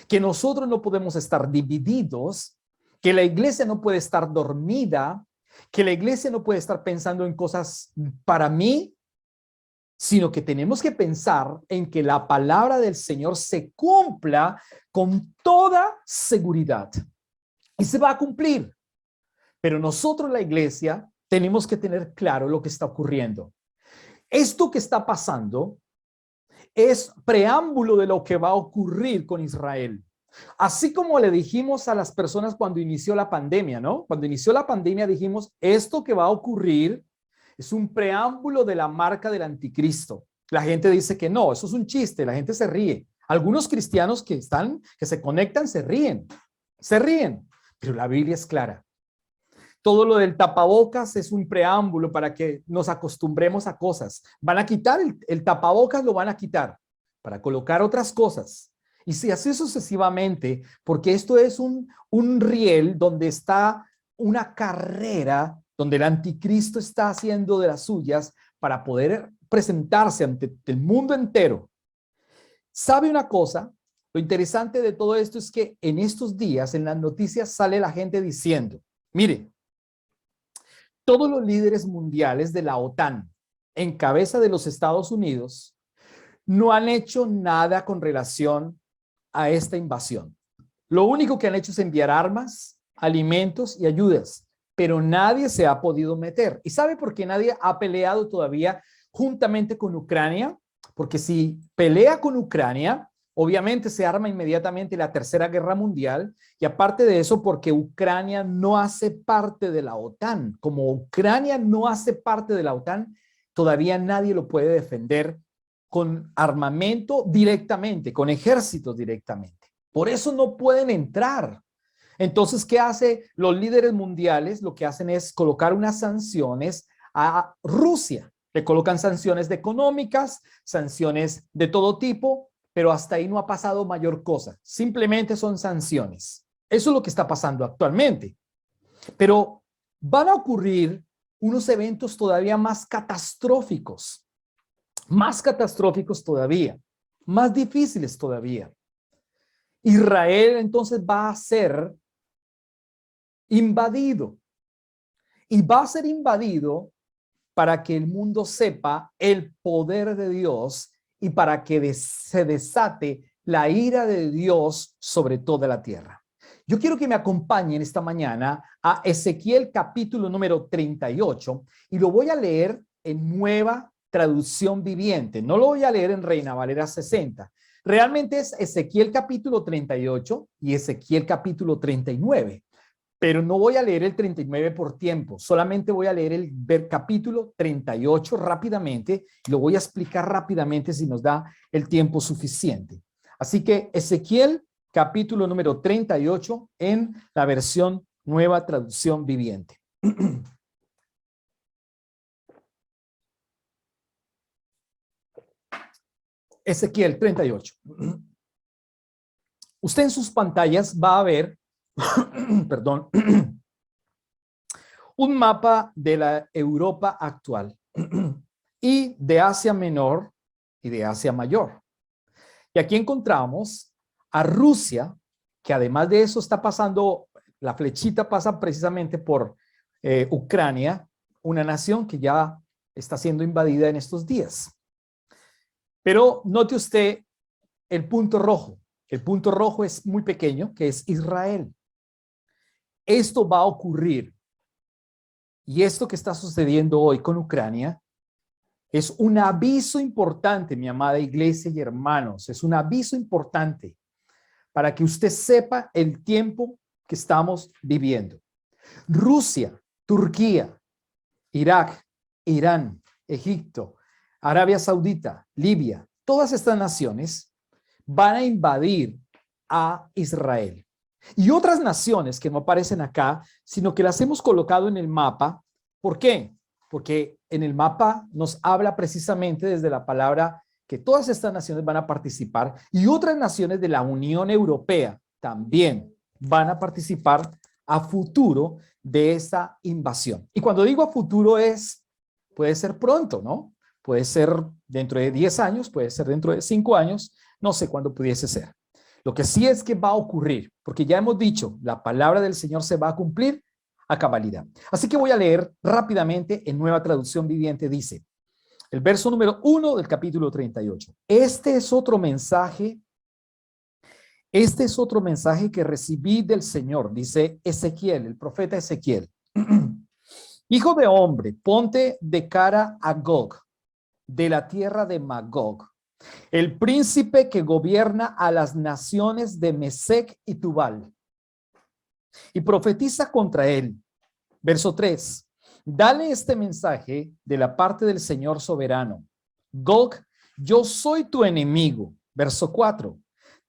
que nosotros no podemos estar divididos, que la iglesia no puede estar dormida, que la iglesia no puede estar pensando en cosas para mí, sino que tenemos que pensar en que la palabra del Señor se cumpla con toda seguridad. Y se va a cumplir. Pero nosotros, la iglesia, tenemos que tener claro lo que está ocurriendo. Esto que está pasando es preámbulo de lo que va a ocurrir con Israel. Así como le dijimos a las personas cuando inició la pandemia, ¿no? Cuando inició la pandemia dijimos, esto que va a ocurrir es un preámbulo de la marca del anticristo. La gente dice que no, eso es un chiste, la gente se ríe. Algunos cristianos que se conectan, se ríen, pero la Biblia es clara. Todo lo del tapabocas es un preámbulo para que nos acostumbremos a cosas. Van a quitar el tapabocas, lo van a quitar para colocar otras cosas. Y si así sucesivamente, porque esto es un riel donde está una carrera, donde el anticristo está haciendo de las suyas para poder presentarse ante el mundo entero. ¿Sabe una cosa? Lo interesante de todo esto es que en estos días en las noticias sale la gente diciendo, mire, todos los líderes mundiales de la OTAN, en cabeza de los Estados Unidos, no han hecho nada con relación a esta invasión. Lo único que han hecho es enviar armas, alimentos y ayudas, pero nadie se ha podido meter. ¿Y sabe por qué nadie ha peleado todavía juntamente con Ucrania? Porque si pelea con Ucrania, obviamente se arma inmediatamente la Tercera Guerra Mundial, y aparte de eso, porque Ucrania no hace parte de la OTAN. Como Ucrania no hace parte de la OTAN, todavía nadie lo puede defender con armamento directamente, con ejércitos directamente. Por eso no pueden entrar. Entonces, ¿qué hace los líderes mundiales? Lo que hacen es colocar unas sanciones a Rusia. Le colocan sanciones económicas, sanciones de todo tipo, pero hasta ahí no ha pasado mayor cosa. Simplemente son sanciones. Eso es lo que está pasando actualmente. Pero van a ocurrir unos eventos todavía más catastróficos todavía, más difíciles todavía. Israel entonces va a ser invadido, y va a ser invadido para que el mundo sepa el poder de Dios y para que se desate la ira de Dios sobre toda la tierra. Yo quiero que me acompañen esta mañana a Ezequiel capítulo número 38 y lo voy a leer en Nueva Traducción Viviente. No lo voy a leer en Reina Valera 60. Realmente es Ezequiel capítulo 38 y Ezequiel capítulo 39. Pero no voy a leer el 39 por tiempo, solamente voy a leer el capítulo 38 rápidamente y lo voy a explicar rápidamente si nos da el tiempo suficiente. Así que Ezequiel capítulo número 38 en la versión Nueva Traducción Viviente. Ezequiel 38. Usted en sus pantallas va a ver perdón, un mapa de la Europa actual y de Asia Menor y de Asia Mayor. Y aquí encontramos a Rusia, que además de eso está pasando, la flechita pasa precisamente por Ucrania, una nación que ya está siendo invadida en estos días. Pero note usted el punto rojo. El punto rojo es muy pequeño, que es Israel. Esto va a ocurrir. Y esto que está sucediendo hoy con Ucrania es un aviso importante, mi amada iglesia y hermanos. Es un aviso importante para que usted sepa el tiempo que estamos viviendo. Rusia, Turquía, Irak, Irán, Egipto, Arabia Saudita, Libia, todas estas naciones van a invadir a Israel. Y otras naciones que no aparecen acá, sino que las hemos colocado en el mapa. ¿Por qué? Porque en el mapa nos habla precisamente desde la palabra que todas estas naciones van a participar y otras naciones de la Unión Europea también van a participar a futuro de esa invasión. Y cuando digo a futuro puede ser pronto, ¿no? Puede ser dentro de 10 años, puede ser dentro de 5 años, no sé cuándo pudiese ser. Lo que sí es que va a ocurrir, porque ya hemos dicho, la palabra del Señor se va a cumplir a cabalidad. Así que voy a leer rápidamente en Nueva Traducción Viviente. Dice, el verso número 1 del capítulo 38. Este es otro mensaje que recibí del Señor, dice Ezequiel, el profeta Ezequiel. Hijo de hombre, ponte de cara a Gog, de la tierra de Magog, el príncipe que gobierna a las naciones de Mesec y Tubal, y profetiza contra él. Verso 3. Dale este mensaje de la parte del Señor soberano. Gog, yo soy tu enemigo. Verso 4.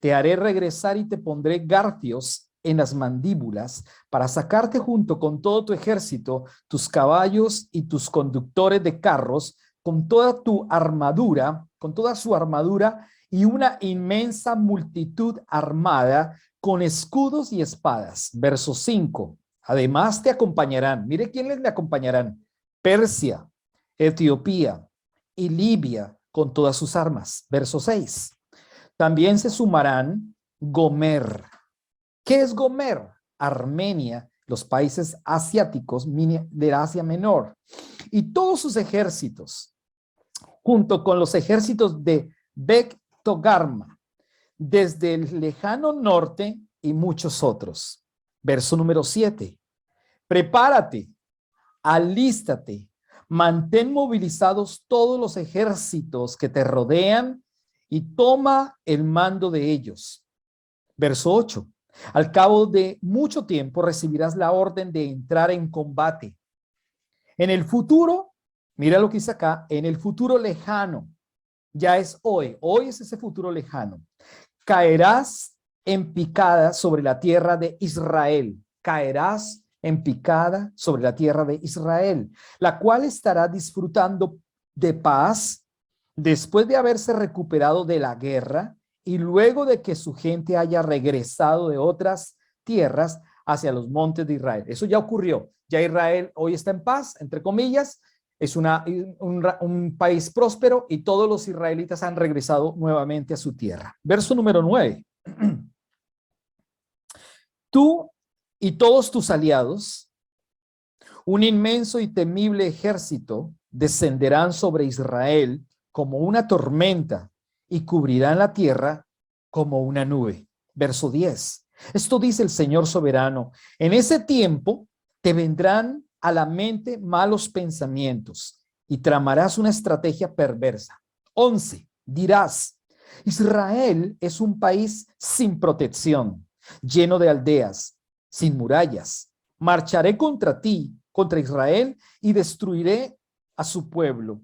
Te haré regresar y te pondré garfios en las mandíbulas para sacarte junto con todo tu ejército, tus caballos y tus conductores de carros, con toda tu armadura, con toda su armadura y una inmensa multitud armada con escudos y espadas. Verso 5. Además te acompañarán. Mire quiénes le acompañarán. Persia, Etiopía y Libia con todas sus armas. Verso 6. También se sumarán Gomer. ¿Qué es Gomer? Armenia, los países asiáticos de Asia Menor y todos sus ejércitos, junto con los ejércitos de Bek Togarma, desde el lejano norte y muchos otros. Verso número 7. Prepárate, alístate, mantén movilizados todos los ejércitos que te rodean y toma el mando de ellos. Verso 8. Al cabo de mucho tiempo recibirás la orden de entrar en combate. En el futuro, mira lo que dice acá, en el futuro lejano, ya es hoy es ese futuro lejano. Caerás en picada sobre la tierra de Israel. Caerás en picada sobre la tierra de Israel, la cual estará disfrutando de paz después de haberse recuperado de la guerra y luego de que su gente haya regresado de otras tierras hacia los montes de Israel. Eso ya ocurrió. Ya Israel hoy está en paz, entre comillas, es un país próspero y todos los israelitas han regresado nuevamente a su tierra. Verso número 9. Tú y todos tus aliados, un inmenso y temible ejército, descenderán sobre Israel como una tormenta y cubrirán la tierra como una nube. Verso 10. Esto dice el Señor soberano. En ese tiempo te vendrán a la mente malos pensamientos y tramarás una estrategia perversa. 11. Dirás, Israel es un país sin protección, lleno de aldeas, sin murallas. Marcharé contra ti, contra Israel, y destruiré a su pueblo,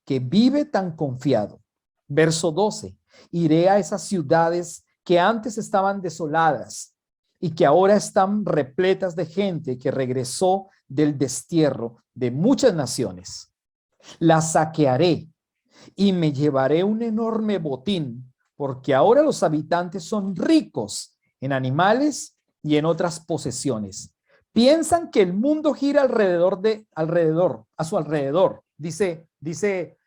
que vive tan confiado. Verso 12. Iré a esas ciudades que antes estaban desoladas y que ahora están repletas de gente que regresó del destierro de muchas naciones. Las saquearé y me llevaré un enorme botín, porque ahora los habitantes son ricos en animales y en otras posesiones. Piensan que el mundo gira a su alrededor, dice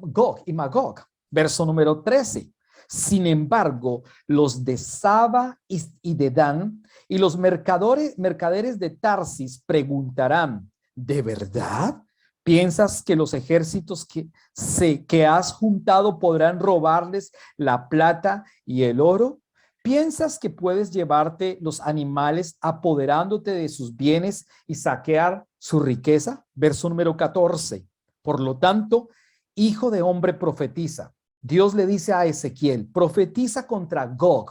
Gog y Magog, verso número 13. Sin embargo, los de Saba y de Dan y los mercaderes de Tarsis preguntarán, ¿de verdad piensas que los ejércitos que has juntado podrán robarles la plata y el oro? ¿Piensas que puedes llevarte los animales apoderándote de sus bienes y saquear su riqueza? Verso número 14. Por lo tanto, hijo de hombre, profetiza. Dios le dice a Ezequiel, profetiza contra Gog.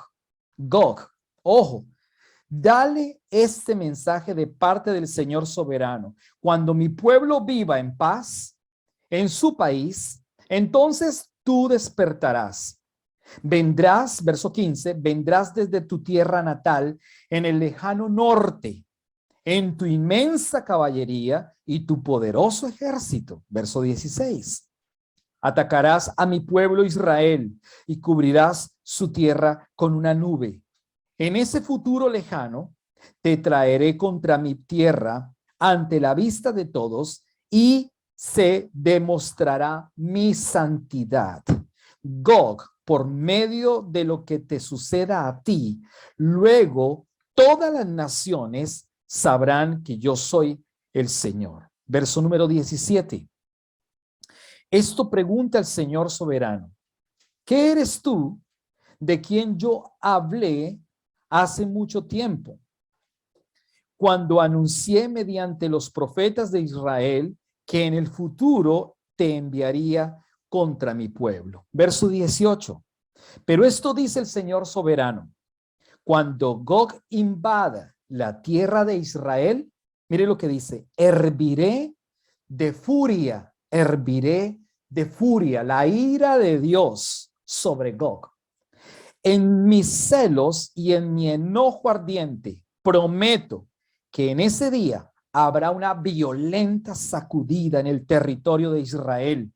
Gog, ojo, dale este mensaje de parte del Señor soberano. Cuando mi pueblo viva en paz en su país, entonces tú despertarás. Vendrás, verso 15, vendrás desde tu tierra natal en el lejano norte, en tu inmensa caballería y tu poderoso ejército. Verso 16. Atacarás a mi pueblo Israel y cubrirás su tierra con una nube. En ese futuro lejano, te traeré contra mi tierra ante la vista de todos y se demostrará mi santidad. Gog, por medio de lo que te suceda a ti, luego todas las naciones sabrán que yo soy el Señor. Verso número 17. Esto pregunta el Señor soberano. ¿Qué eres tú de quien yo hablé hace mucho tiempo, cuando anuncié mediante los profetas de Israel que en el futuro te enviaría contra mi pueblo. Verso 18. Pero esto dice el Señor soberano: cuando Gog invada la tierra de Israel, mire lo que dice: herviré de furia la ira de Dios sobre Gog. En mis celos y en mi enojo ardiente, prometo que en ese día habrá una violenta sacudida en el territorio de Israel.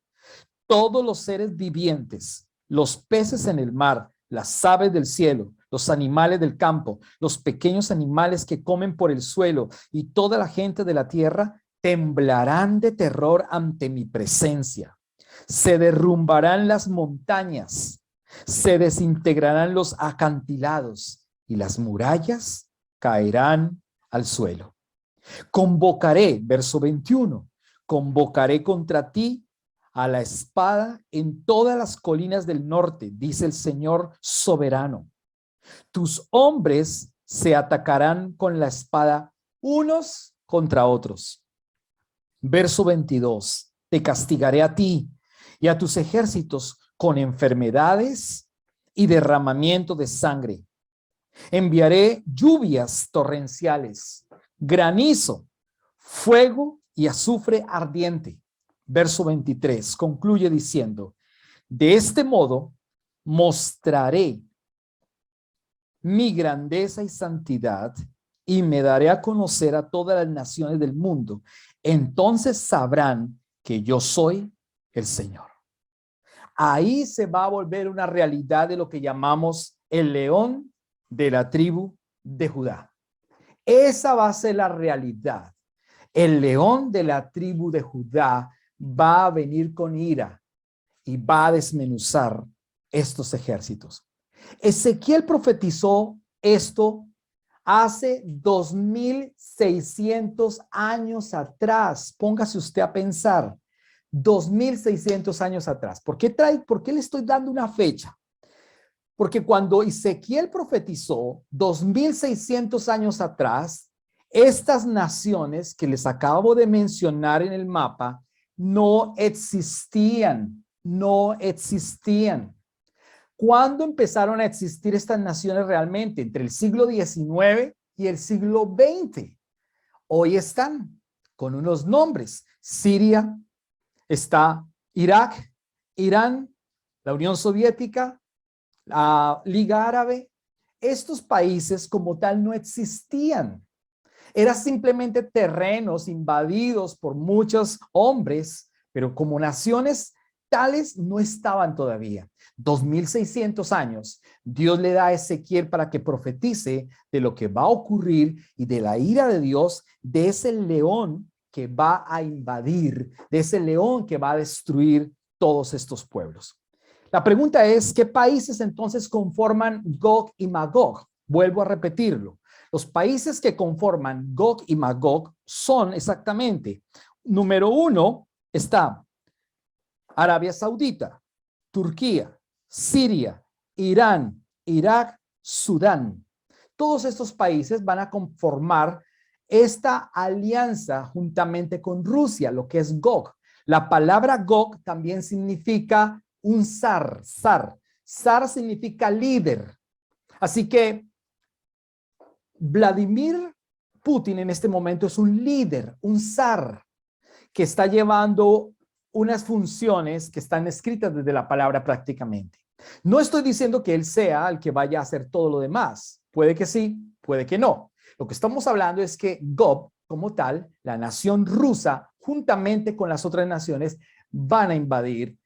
Todos los seres vivientes, los peces en el mar, las aves del cielo, los animales del campo, los pequeños animales que comen por el suelo y toda la gente de la tierra temblarán de terror ante mi presencia. Se derrumbarán las montañas, se desintegrarán los acantilados y las murallas caerán al suelo. Convocaré, verso 21, convocaré contra ti a la espada en todas las colinas del norte, dice el Señor soberano. Tus hombres se atacarán con la espada unos contra otros. Verso 22, te castigaré a ti y a tus ejércitos con enfermedades y derramamiento de sangre. Enviaré lluvias torrenciales, granizo, fuego y azufre ardiente. Verso 23 concluye diciendo: de este modo mostraré mi grandeza y santidad y me daré a conocer a todas las naciones del mundo. Entonces sabrán que yo soy el Señor. Ahí se va a volver una realidad de lo que llamamos el león de la tribu de Judá. Esa va a ser la realidad. El león de la tribu de Judá va a venir con ira y va a desmenuzar estos ejércitos. Ezequiel profetizó esto hace 2600 años atrás. Póngase usted a pensar, 2600 años atrás. ¿Por qué le estoy dando una fecha? Porque cuando Ezequiel profetizó 2600 años atrás, estas naciones que les acabo de mencionar en el mapa no existían. ¿Cuándo empezaron a existir estas naciones realmente? Entre el siglo XIX y el siglo XX. Hoy están con unos nombres. Siria, está Irak, Irán, la Unión Soviética, la Liga Árabe. Estos países como tal no existían. Eran simplemente terrenos invadidos por muchos hombres, pero como naciones tales no estaban todavía. 2600 años, Dios le da a Ezequiel para que profetice de lo que va a ocurrir y de la ira de Dios, de ese león que va a invadir, de ese león que va a destruir todos estos pueblos. La pregunta es, ¿qué países entonces conforman Gog y Magog? Vuelvo a repetirlo. Los países que conforman Gog y Magog son exactamente, número 1 está Arabia Saudita, Turquía, Siria, Irán, Irak, Sudán. Todos estos países van a conformar esta alianza juntamente con Rusia, lo que es Gog. La palabra Gog también significa un zar. Zar significa líder. Así que Vladimir Putin en este momento es un líder, un zar, que está llevando unas funciones que están escritas desde la palabra prácticamente. No estoy diciendo que él sea el que vaya a hacer todo lo demás. Puede que sí, puede que no. Lo que estamos hablando es que Gog, como tal, la nación rusa, juntamente con las otras naciones, van a invadir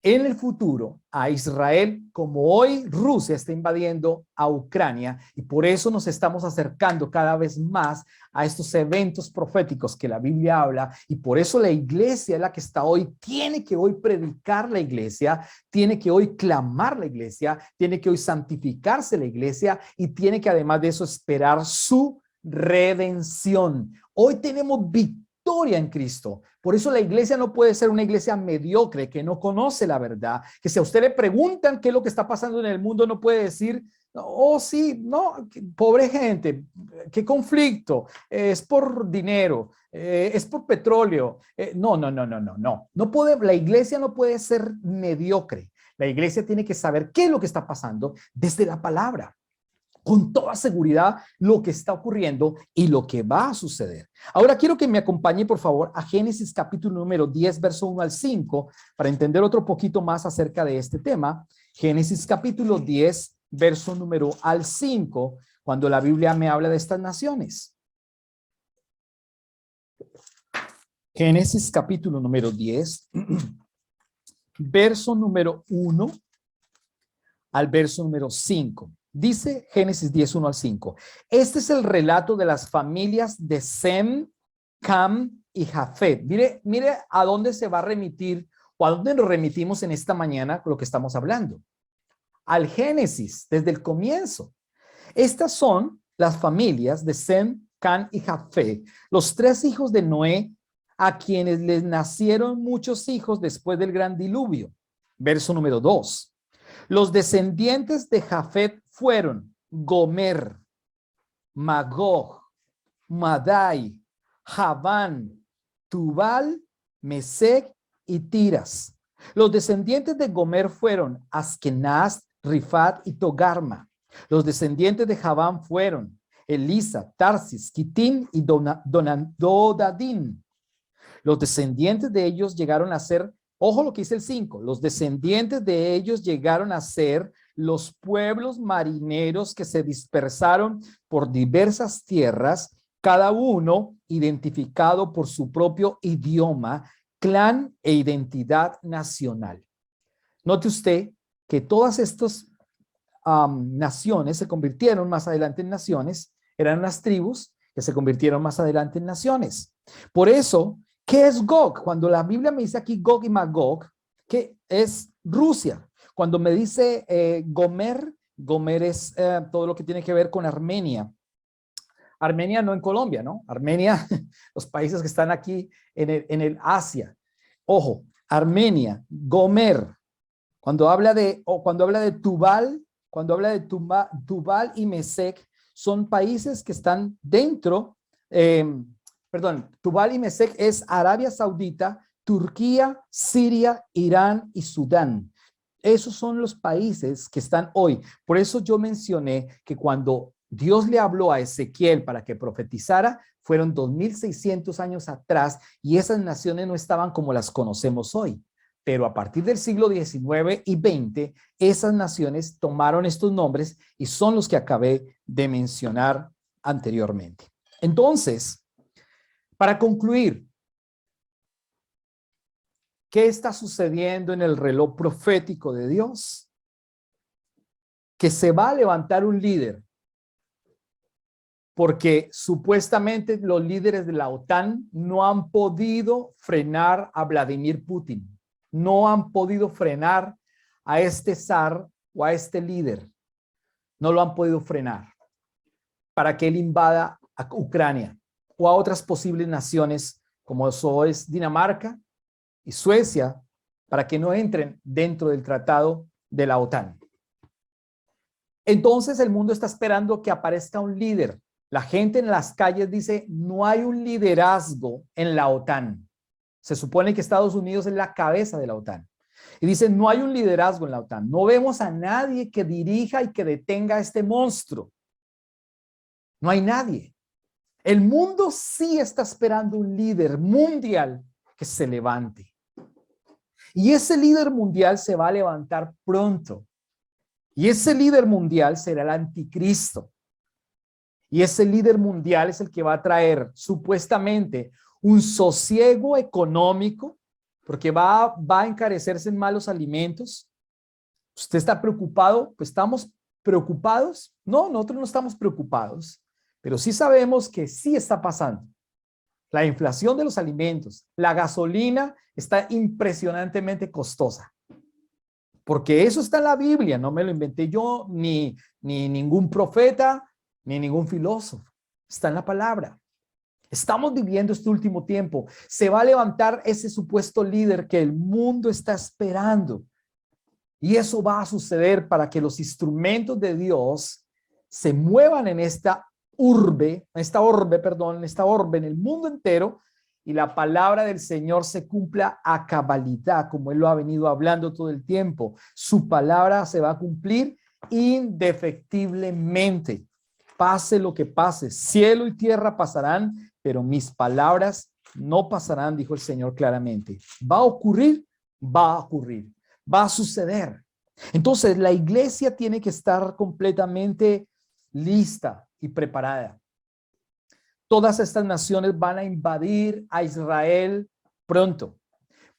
en el futuro a Israel, como hoy Rusia está invadiendo a Ucrania, y por eso nos estamos acercando cada vez más a estos eventos proféticos que la Biblia habla, y por eso la iglesia es la que está hoy, tiene que hoy predicar la iglesia, tiene que hoy clamar la iglesia, tiene que hoy santificarse la iglesia, y tiene que además de eso esperar su redención. Hoy tenemos victoria en Cristo. Por eso la iglesia no puede ser una iglesia mediocre que no conoce la verdad, que si a usted le preguntan qué es lo que está pasando en el mundo, no puede decir, Oh, sí, no, pobre gente, qué conflicto, es por dinero, es por petróleo. No, no, no, no, no, no. No puede, la iglesia no puede ser mediocre. La iglesia tiene que saber qué es lo que está pasando desde la palabra, con toda seguridad lo que está ocurriendo y lo que va a suceder. Ahora quiero que me acompañe, por favor, a Génesis capítulo número 10, verso 1 al 5, para entender otro poquito más acerca de este tema. Génesis capítulo 10, verso número al 5, cuando la Biblia me habla de estas naciones. Génesis capítulo número 10, verso número 1 al verso número 5. Dice Génesis 10, 1 al 5. Este es el relato de las familias de Sem, Cam y Jafet. Mire a dónde se va a remitir o a dónde nos remitimos en esta mañana con lo que estamos hablando. Al Génesis, desde el comienzo. Estas son las familias de Sem, Cam y Jafet, los tres hijos de Noé, a quienes les nacieron muchos hijos después del gran diluvio. Verso número 2. Los descendientes de Jafet fueron Gomer, Magog, Madai, Javán, Tubal, Mesec y Tiras. Los descendientes de Gomer fueron Askenaz, Rifat y Togarma. Los descendientes de Javán fueron Elisa, Tarsis, Kitín y Dodadín. Los descendientes de ellos llegaron a ser, ojo lo que dice el 5, los descendientes de ellos llegaron a ser los pueblos marineros que se dispersaron por diversas tierras, cada uno identificado por su propio idioma, clan e identidad nacional. Note usted que todas estas naciones se convirtieron más adelante en naciones, eran unas tribus que se convirtieron más adelante en naciones. Por eso, ¿qué es Gog? Cuando la Biblia me dice aquí Gog y Magog, ¿qué es Rusia? Cuando me dice Gomer, Gomer es todo lo que tiene que ver con Armenia. Armenia no en Colombia, ¿no? Armenia, los países que están aquí en el Asia. Ojo, Armenia, Gomer. Cuando habla de Tubal, cuando habla de Tubal y Mesec, son países que están dentro, Tubal y Mesec es Arabia Saudita, Turquía, Siria, Irán y Sudán. Esos son los países que están hoy. Por eso yo mencioné que cuando Dios le habló a Ezequiel para que profetizara, fueron 2600 años atrás y esas naciones no estaban como las conocemos hoy. Pero a partir del siglo XIX y XX, esas naciones tomaron estos nombres y son los que acabé de mencionar anteriormente. Entonces, para concluir, ¿qué está sucediendo en el reloj profético de Dios? Que se va a levantar un líder, porque supuestamente los líderes de la OTAN no han podido frenar a Vladimir Putin. No han podido frenar a este zar o a este líder. No lo han podido frenar para que él invada a Ucrania o a otras posibles naciones como eso es Dinamarca y Suecia, para que no entren dentro del tratado de la OTAN. Entonces el mundo está esperando que aparezca un líder. La gente en las calles dice, no hay un liderazgo en la OTAN. Se supone que Estados Unidos es la cabeza de la OTAN. Y dicen, no hay un liderazgo en la OTAN. No vemos a nadie que dirija y que detenga a este monstruo. No hay nadie. El mundo sí está esperando un líder mundial que se levante. Y ese líder mundial se va a levantar pronto. Y ese líder mundial será el anticristo. Y ese líder mundial es el que va a traer supuestamente un sosiego económico, porque va a encarecerse en malos alimentos. ¿Usted está preocupado? Pues estamos preocupados. No, nosotros no estamos preocupados, pero sí sabemos que sí está pasando. La inflación de los alimentos, la gasolina está impresionantemente costosa. Porque eso está en la Biblia, no me lo inventé yo, ni ningún profeta, ni ningún filósofo. Está en la palabra. Estamos viviendo este último tiempo. Se va a levantar ese supuesto líder que el mundo está esperando. Y eso va a suceder para que los instrumentos de Dios se muevan en esta orbe, en el mundo entero, y la palabra del Señor se cumpla a cabalidad, como Él lo ha venido hablando todo el tiempo. Su palabra se va a cumplir indefectiblemente. Pase lo que pase, cielo y tierra pasarán, pero mis palabras no pasarán, dijo el Señor claramente. ¿Va a ocurrir? Va a ocurrir. Va a suceder. Entonces, la iglesia tiene que estar completamente lista y preparada. Todas estas naciones van a invadir a Israel pronto.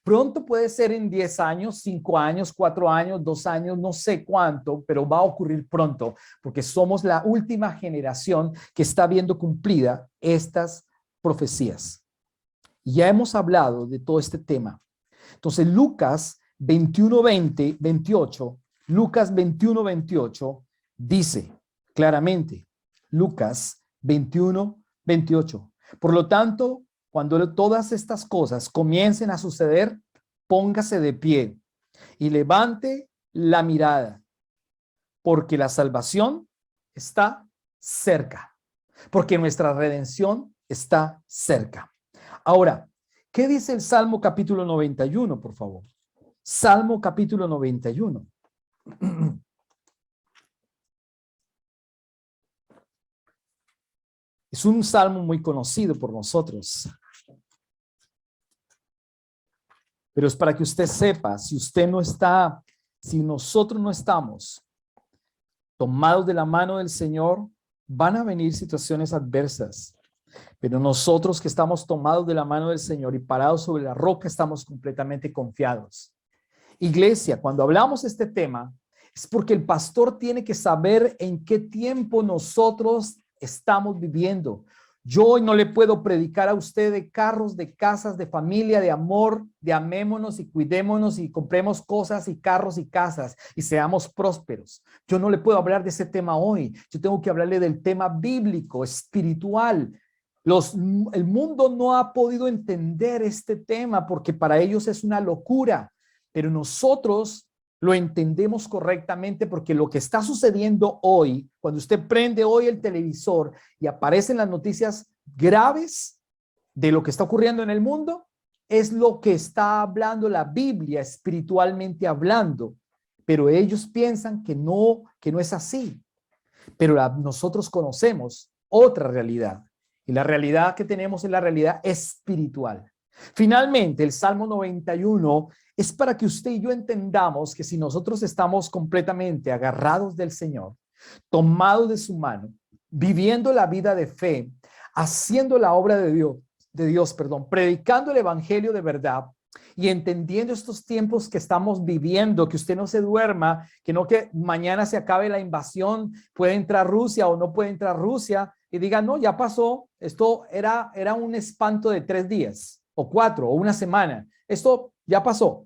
Pronto puede ser en 10 años, 5 años, 4 años, 2 años, no sé cuánto, pero va a ocurrir pronto, porque somos la última generación que está viendo cumplida estas profecías. Ya hemos hablado de todo este tema. Entonces, Lucas 28, Lucas 21, 28 dice claramente, Lucas 21, 28. Por lo tanto, cuando todas estas cosas comiencen a suceder, póngase de pie y levante la mirada, porque la salvación está cerca, porque nuestra redención está cerca. Ahora, ¿qué dice el Salmo capítulo 91, por favor? Salmo capítulo 91. Es un salmo muy conocido por nosotros. Pero es para que usted sepa, si nosotros no estamos tomados de la mano del Señor, van a venir situaciones adversas. Pero nosotros que estamos tomados de la mano del Señor y parados sobre la roca, estamos completamente confiados. Iglesia, cuando hablamos de este tema, es porque el pastor tiene que saber en qué tiempo nosotros estamos viviendo. Yo hoy no le puedo predicar a usted de carros, de casas, de familia, de amor, de amémonos y cuidémonos y compremos cosas y carros y casas y seamos prósperos. Yo no le puedo hablar de ese tema hoy. Yo tengo que hablarle del tema bíblico, espiritual. El mundo no ha podido entender este tema porque para ellos es una locura, pero nosotros lo entendemos correctamente porque lo que está sucediendo hoy, cuando usted prende hoy el televisor y aparecen las noticias graves de lo que está ocurriendo en el mundo, es lo que está hablando la Biblia espiritualmente hablando, pero ellos piensan que no es así. Pero nosotros conocemos otra realidad y la realidad que tenemos es la realidad espiritual. Finalmente, el Salmo 91 es para que usted y yo entendamos que si nosotros estamos completamente agarrados del Señor, tomados de su mano, viviendo la vida de fe, haciendo la obra de Dios, predicando el evangelio de verdad y entendiendo estos tiempos que estamos viviendo, que usted no se duerma, que mañana se acabe la invasión, puede entrar Rusia o no puede entrar Rusia y diga, no, ya pasó, esto era un espanto de 3 días o 4 o una semana, esto ya pasó.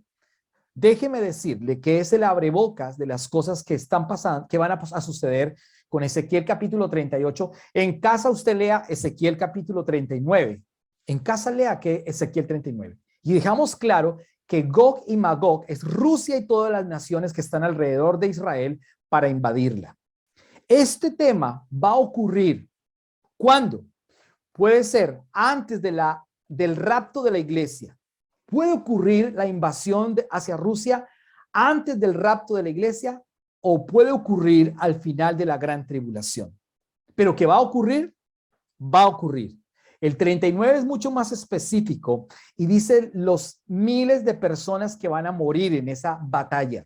Déjeme decirle que es el abrebocas de las cosas que están pasando, que van a suceder con Ezequiel capítulo 38. En casa usted lea Ezequiel capítulo 39. En casa lea que Ezequiel 39. Y dejamos claro que Gog y Magog es Rusia y todas las naciones que están alrededor de Israel para invadirla. Este tema va a ocurrir ¿cuándo? Puede ser antes del rapto de la iglesia. Puede ocurrir la invasión hacia Rusia antes del rapto de la iglesia o puede ocurrir al final de la gran tribulación. Pero ¿qué va a ocurrir? Va a ocurrir. El 39 es mucho más específico y dice los miles de personas que van a morir en esa batalla.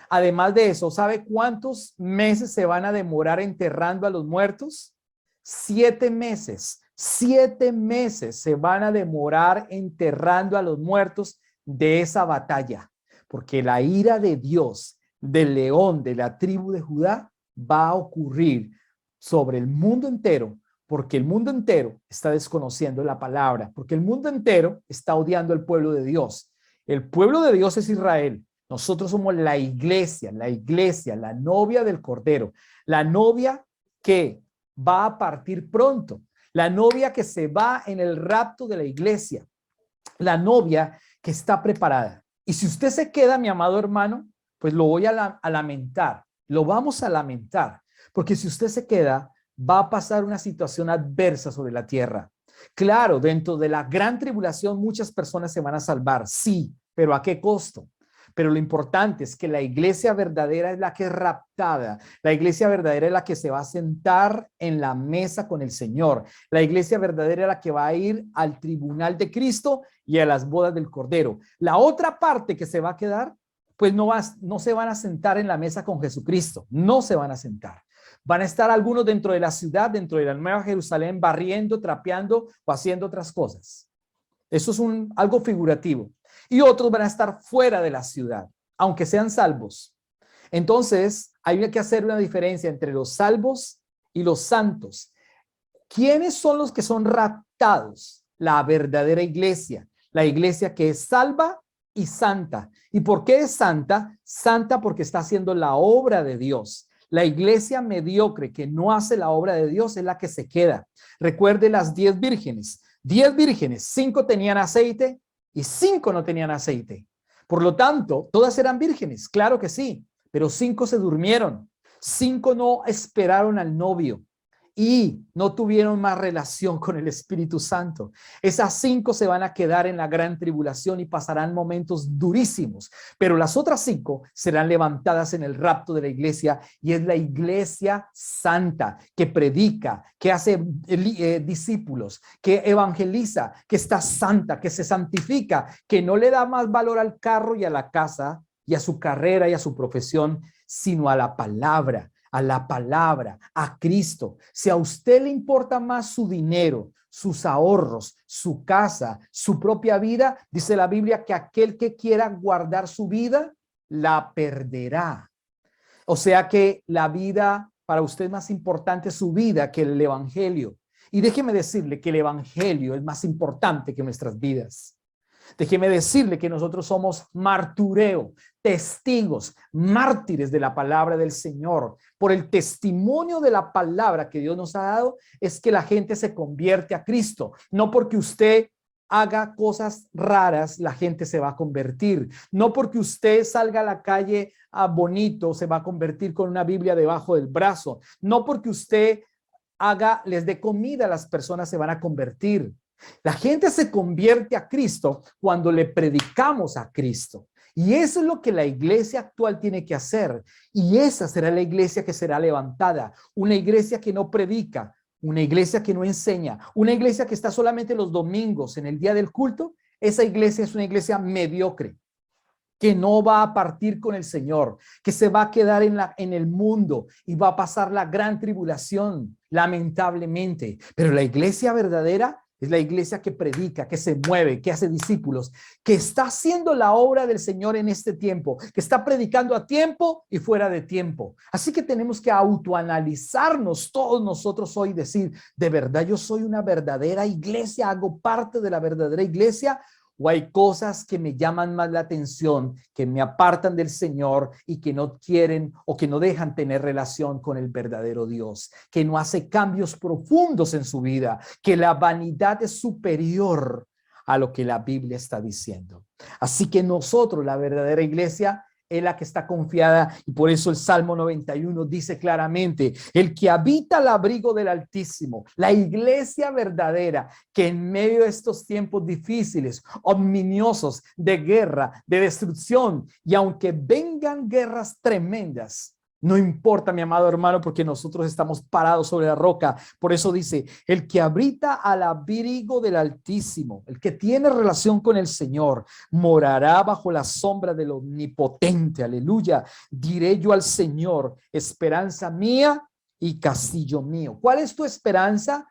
Además de eso, ¿sabe cuántos meses se van a demorar enterrando a los muertos? 7 meses. 7 meses se van a demorar enterrando a los muertos de esa batalla, porque la ira de Dios, del león de la tribu de Judá, va a ocurrir sobre el mundo entero, porque el mundo entero está desconociendo la palabra, porque el mundo entero está odiando al pueblo de Dios. El pueblo de Dios es Israel. Nosotros somos la iglesia, la novia del Cordero, la novia que va a partir pronto, la novia que se va en el rapto de la iglesia, la novia que está preparada. Y si usted se queda, mi amado hermano, pues lo voy a lamentar. Lo vamos a lamentar. Porque si usted se queda, va a pasar una situación adversa sobre la tierra. Claro, dentro de la gran tribulación muchas personas se van a salvar, sí, pero ¿a qué costo? Pero lo importante es que la iglesia verdadera es la que es raptada. La iglesia verdadera es la que se va a sentar en la mesa con el Señor. La iglesia verdadera es la que va a ir al tribunal de Cristo y a las bodas del Cordero. La otra parte que se va a quedar, pues no se van a sentar en la mesa con Jesucristo. No se van a sentar. Van a estar algunos dentro de la ciudad, dentro de la Nueva Jerusalén, barriendo, trapeando o haciendo otras cosas. Eso es algo figurativo. Y otros van a estar fuera de la ciudad, aunque sean salvos. Entonces, hay que hacer una diferencia entre los salvos y los santos. ¿Quiénes son los que son raptados? La verdadera iglesia, la iglesia que es salva y santa. ¿Y por qué es santa? Santa porque está haciendo la obra de Dios. La iglesia mediocre que no hace la obra de Dios es la que se queda. Recuerde las 10 vírgenes. 10 vírgenes, 5 tenían aceite y 5 no tenían aceite. Por lo tanto, todas eran vírgenes, claro que sí, pero 5 se durmieron, 5 no esperaron al novio y no tuvieron más relación con el Espíritu Santo. Esas 5 se van a quedar en la gran tribulación y pasarán momentos durísimos, pero las otras 5 serán levantadas en el rapto de la iglesia, y es la iglesia santa que predica, que hace discípulos, que evangeliza, que está santa, que se santifica, que no le da más valor al carro y a la casa y a su carrera y a su profesión, sino a la palabra, a Cristo. Si a usted le importa más su dinero, sus ahorros, su casa, su propia vida, dice la Biblia que aquel que quiera guardar su vida, la perderá. O sea que la vida, para usted es más importante su vida que el evangelio. Y déjeme decirle que el evangelio es más importante que nuestras vidas. Déjeme decirle que nosotros somos martureo, testigos, mártires de la palabra del Señor. Por el testimonio de la palabra que Dios nos ha dado, es que la gente se convierte a Cristo. No porque usted haga cosas raras, la gente se va a convertir. No porque usted salga a la calle bonito, se va a convertir con una Biblia debajo del brazo. No porque usted les dé comida, las personas se van a convertir. La gente se convierte a Cristo cuando le predicamos a Cristo. Y eso es lo que la iglesia actual tiene que hacer. Y esa será la iglesia que será levantada. Una iglesia que no predica, una iglesia que no enseña, una iglesia que está solamente los domingos en el día del culto. Esa iglesia es una iglesia mediocre, que no va a partir con el Señor, que se va a quedar en el mundo y va a pasar la gran tribulación, lamentablemente. Pero la iglesia verdadera es la iglesia que predica, que se mueve, que hace discípulos, que está haciendo la obra del Señor en este tiempo, que está predicando a tiempo y fuera de tiempo. Así que tenemos que autoanalizarnos todos nosotros hoy y decir, ¿de verdad yo soy una verdadera iglesia? ¿Hago parte de la verdadera iglesia? ¿O hay cosas que me llaman más la atención, que me apartan del Señor y que no quieren o que no dejan tener relación con el verdadero Dios, que no hace cambios profundos en su vida, que la vanidad es superior a lo que la Biblia está diciendo? Así que nosotros, la verdadera iglesia, es la que está confiada, y por eso el Salmo 91 dice claramente: el que habita al abrigo del Altísimo, la iglesia verdadera, que en medio de estos tiempos difíciles, ominiosos, de guerra, de destrucción, y aunque vengan guerras tremendas, no importa, mi amado hermano, porque nosotros estamos parados sobre la roca. Por eso dice, el que habita al abrigo del Altísimo, el que tiene relación con el Señor, morará bajo la sombra del Omnipotente. Aleluya. Diré yo al Señor, esperanza mía y castillo mío. ¿Cuál es tu esperanza?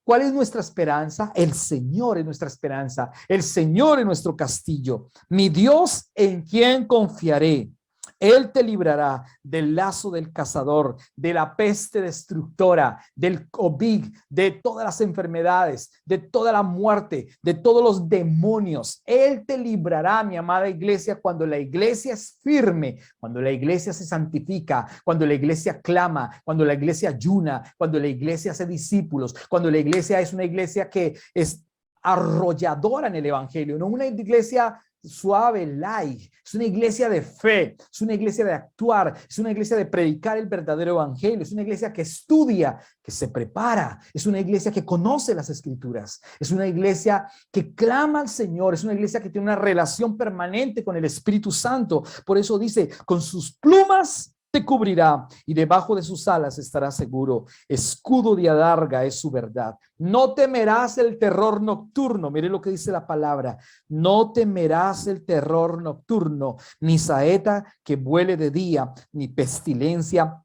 ¿Cuál es nuestra esperanza? El Señor es nuestra esperanza. El Señor es nuestro castillo. Mi Dios, en quien confiaré. Él te librará del lazo del cazador, de la peste destructora, del COVID, de todas las enfermedades, de toda la muerte, de todos los demonios. Él te librará, mi amada iglesia, cuando la iglesia es firme, cuando la iglesia se santifica, cuando la iglesia clama, cuando la iglesia ayuna, cuando la iglesia hace discípulos, cuando la iglesia es una iglesia que es arrolladora en el evangelio, no una iglesia suave, light. Es una iglesia de fe, es una iglesia de actuar, es una iglesia de predicar el verdadero evangelio, es una iglesia que estudia, que se prepara, es una iglesia que conoce las escrituras, es una iglesia que clama al Señor, es una iglesia que tiene una relación permanente con el Espíritu Santo. Por eso dice, con sus plumas te cubrirá y debajo de sus alas estarás seguro. Escudo de adarga es su verdad. No temerás el terror nocturno. Mire lo que dice la palabra. No temerás el terror nocturno, ni saeta que vuele de día, ni pestilencia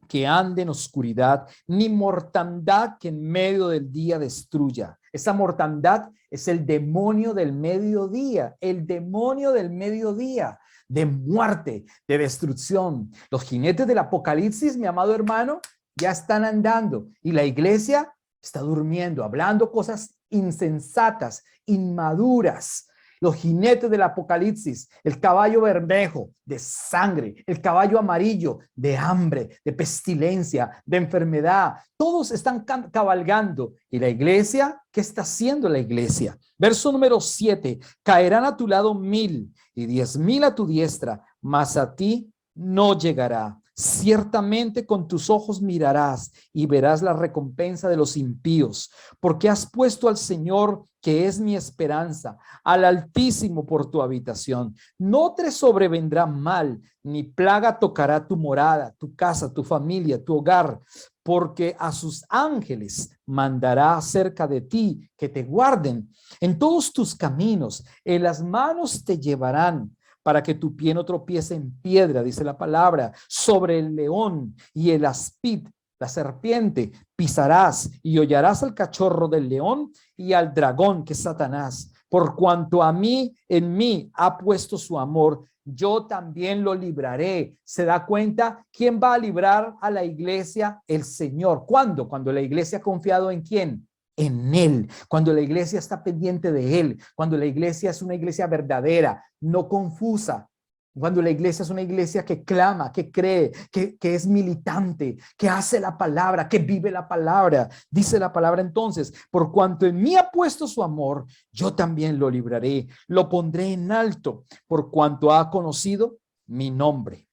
que ande en oscuridad, ni mortandad que en medio del día destruya. Esa mortandad es el demonio del mediodía, el demonio del mediodía, de muerte, de destrucción. Los jinetes del apocalipsis, mi amado hermano, ya están andando y la iglesia está durmiendo, hablando cosas insensatas, inmaduras. Los jinetes del apocalipsis, el caballo bermejo de sangre, el caballo amarillo de hambre, de pestilencia, de enfermedad, todos están cabalgando. ¿Y la iglesia? ¿Qué está haciendo la iglesia? Verso número 7, caerán a tu lado 1000 y 10,000 a tu diestra, mas a ti no llegará. Ciertamente con tus ojos mirarás y verás la recompensa de los impíos, porque has puesto al Señor, que es mi esperanza, al Altísimo por tu habitación. No te sobrevendrá mal, ni plaga tocará tu morada, tu casa, tu familia, tu hogar, porque a sus ángeles mandará cerca de ti que te guarden en todos tus caminos, en las manos te llevarán, para que tu pie no tropiece en piedra, dice la palabra. Sobre el león y el aspid, la serpiente, pisarás y hollarás al cachorro del león y al dragón, que es Satanás. Por cuanto a mí, en mí ha puesto su amor, yo también lo libraré. ¿Se da cuenta? ¿Quién va a librar a la iglesia? El Señor. ¿Cuándo? Cuando la iglesia ha confiado ¿en quién? En Él, cuando la iglesia está pendiente de Él, cuando la iglesia es una iglesia verdadera, no confusa, cuando la iglesia es una iglesia que clama, que cree, que es militante, que hace la palabra, que vive la palabra. Dice la palabra entonces, por cuanto en mí ha puesto su amor, yo también lo libraré, lo pondré en alto, por cuanto ha conocido mi nombre.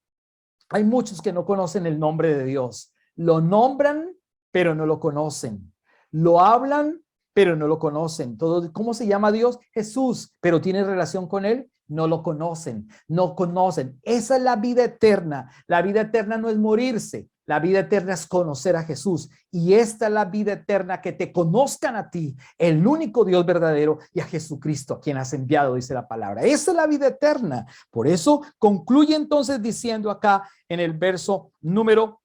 Hay muchos que no conocen el nombre de Dios, lo nombran, pero no lo conocen. Lo hablan, pero no lo conocen. Todo, ¿cómo se llama Dios? Jesús, pero ¿tiene relación con Él? No lo conocen, no conocen. Esa es la vida eterna. La vida eterna no es morirse. La vida eterna es conocer a Jesús. Y esta es la vida eterna, que te conozcan a ti, el único Dios verdadero, y a Jesucristo, a quien has enviado, dice la palabra. Esa es la vida eterna. Por eso concluye entonces diciendo acá en el verso número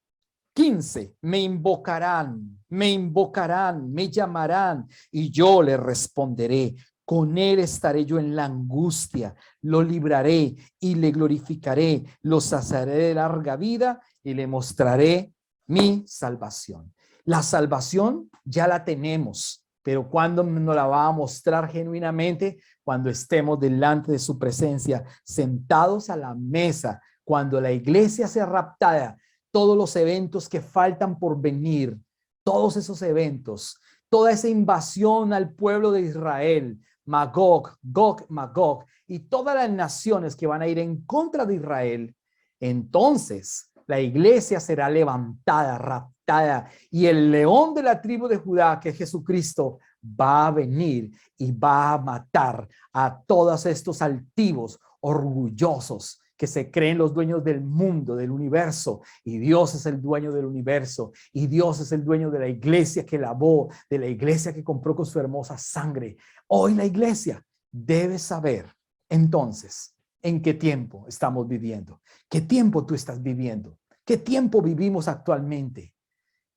15, me invocarán, me llamarán y yo les responderé. Con él estaré yo en la angustia, lo libraré y le glorificaré, lo saciaré de larga vida y le mostraré mi salvación. La salvación ya la tenemos, pero ¿cuándo nos la va a mostrar genuinamente? Cuando estemos delante de su presencia, sentados a la mesa, cuando la iglesia sea raptada. Todos los eventos que faltan por venir, todos esos eventos, toda esa invasión al pueblo de Israel, Magog, Gog, Magog, y todas las naciones que van a ir en contra de Israel, entonces la iglesia será levantada, raptada, y el león de la tribu de Judá, que es Jesucristo, va a venir y va a matar a todos estos altivos, orgullosos, que se creen los dueños del mundo, del universo, y Dios es el dueño del universo, y Dios es el dueño de la iglesia que lavó, de la iglesia que compró con su hermosa sangre. Hoy la iglesia debe saber, entonces, en qué tiempo estamos viviendo, qué tiempo tú estás viviendo, qué tiempo vivimos actualmente,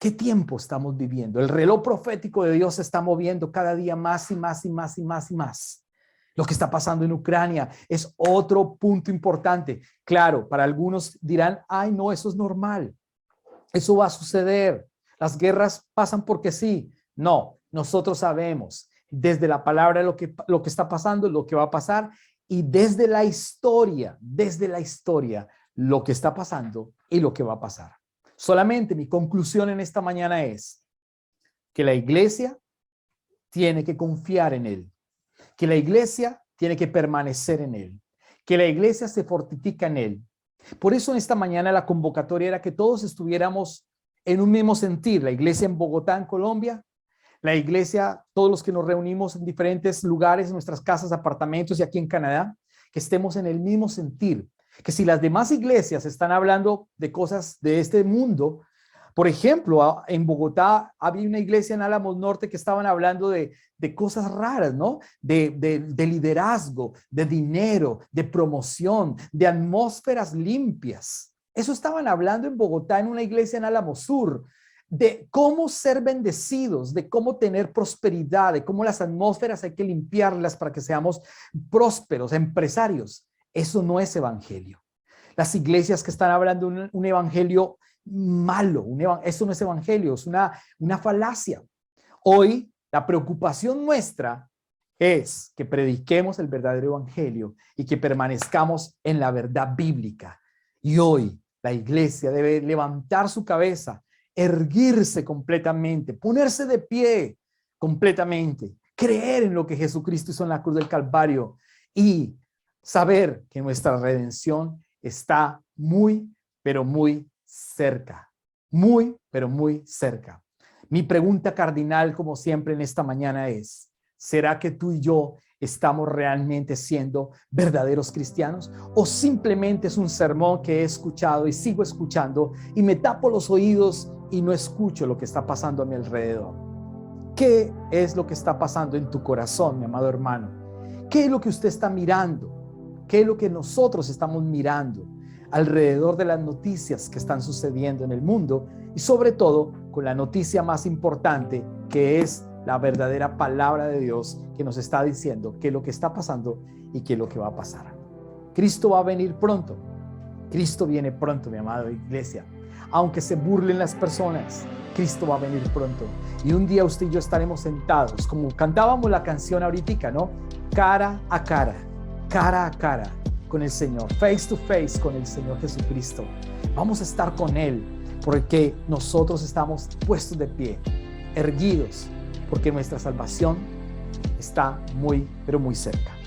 qué tiempo estamos viviendo. El reloj profético de Dios se está moviendo cada día más y más y más y más y más. Lo que está pasando en Ucrania es otro punto importante. Claro, para algunos dirán, ay, no, eso es normal. Eso va a suceder. Las guerras pasan porque sí. No, nosotros sabemos desde la palabra lo que está pasando, lo que va a pasar, y desde la historia, lo que está pasando y lo que va a pasar. Solamente mi conclusión en esta mañana es que la iglesia tiene que confiar en Él, que la iglesia tiene que permanecer en Él, que la iglesia se fortifica en Él. Por eso en esta mañana la convocatoria era que todos estuviéramos en un mismo sentir, la iglesia en Bogotá, en Colombia, la iglesia, todos los que nos reunimos en diferentes lugares, en nuestras casas, apartamentos y aquí en Canadá, que estemos en el mismo sentir, que si las demás iglesias están hablando de cosas de este mundo, por ejemplo, en Bogotá había una iglesia en Álamos Norte que estaban hablando de cosas raras, ¿no? De liderazgo, de dinero, de promoción, de atmósferas limpias. Eso estaban hablando en Bogotá en una iglesia en Álamos Sur, de cómo ser bendecidos, de cómo tener prosperidad, de cómo las atmósferas hay que limpiarlas para que seamos prósperos, empresarios. Eso no es evangelio. Las iglesias que están hablando de un evangelio malo, eso no es evangelio, es una falacia. Hoy la preocupación nuestra es que prediquemos el verdadero evangelio y que permanezcamos en la verdad bíblica. Y hoy la iglesia debe levantar su cabeza, erguirse completamente, ponerse de pie completamente, creer en lo que Jesucristo hizo en la cruz del Calvario y saber que nuestra redención está muy, pero muy cerca. Muy, pero muy cerca. Mi pregunta cardinal, como siempre en esta mañana es, ¿será que tú y yo estamos realmente siendo verdaderos cristianos? ¿O simplemente es un sermón que he escuchado y sigo escuchando y me tapo los oídos y no escucho lo que está pasando a mi alrededor? ¿Qué es lo que está pasando en tu corazón, mi amado hermano? ¿Qué es lo que usted está mirando? ¿Qué es lo que nosotros estamos mirando alrededor de las noticias que están sucediendo en el mundo? Y sobre todo con la noticia más importante, que es la verdadera palabra de Dios que nos está diciendo qué es lo que está pasando y qué es lo que va a pasar. Cristo va a venir pronto. Cristo viene pronto, mi amada iglesia. Aunque se burlen las personas, Cristo va a venir pronto. Y un día usted y yo estaremos sentados, como cantábamos la canción ahorita, ¿no? Cara a cara con el Señor, face to face con el Señor Jesucristo. Vamos a estar con Él porque nosotros estamos puestos de pie, erguidos, porque nuestra salvación está muy, pero muy cerca.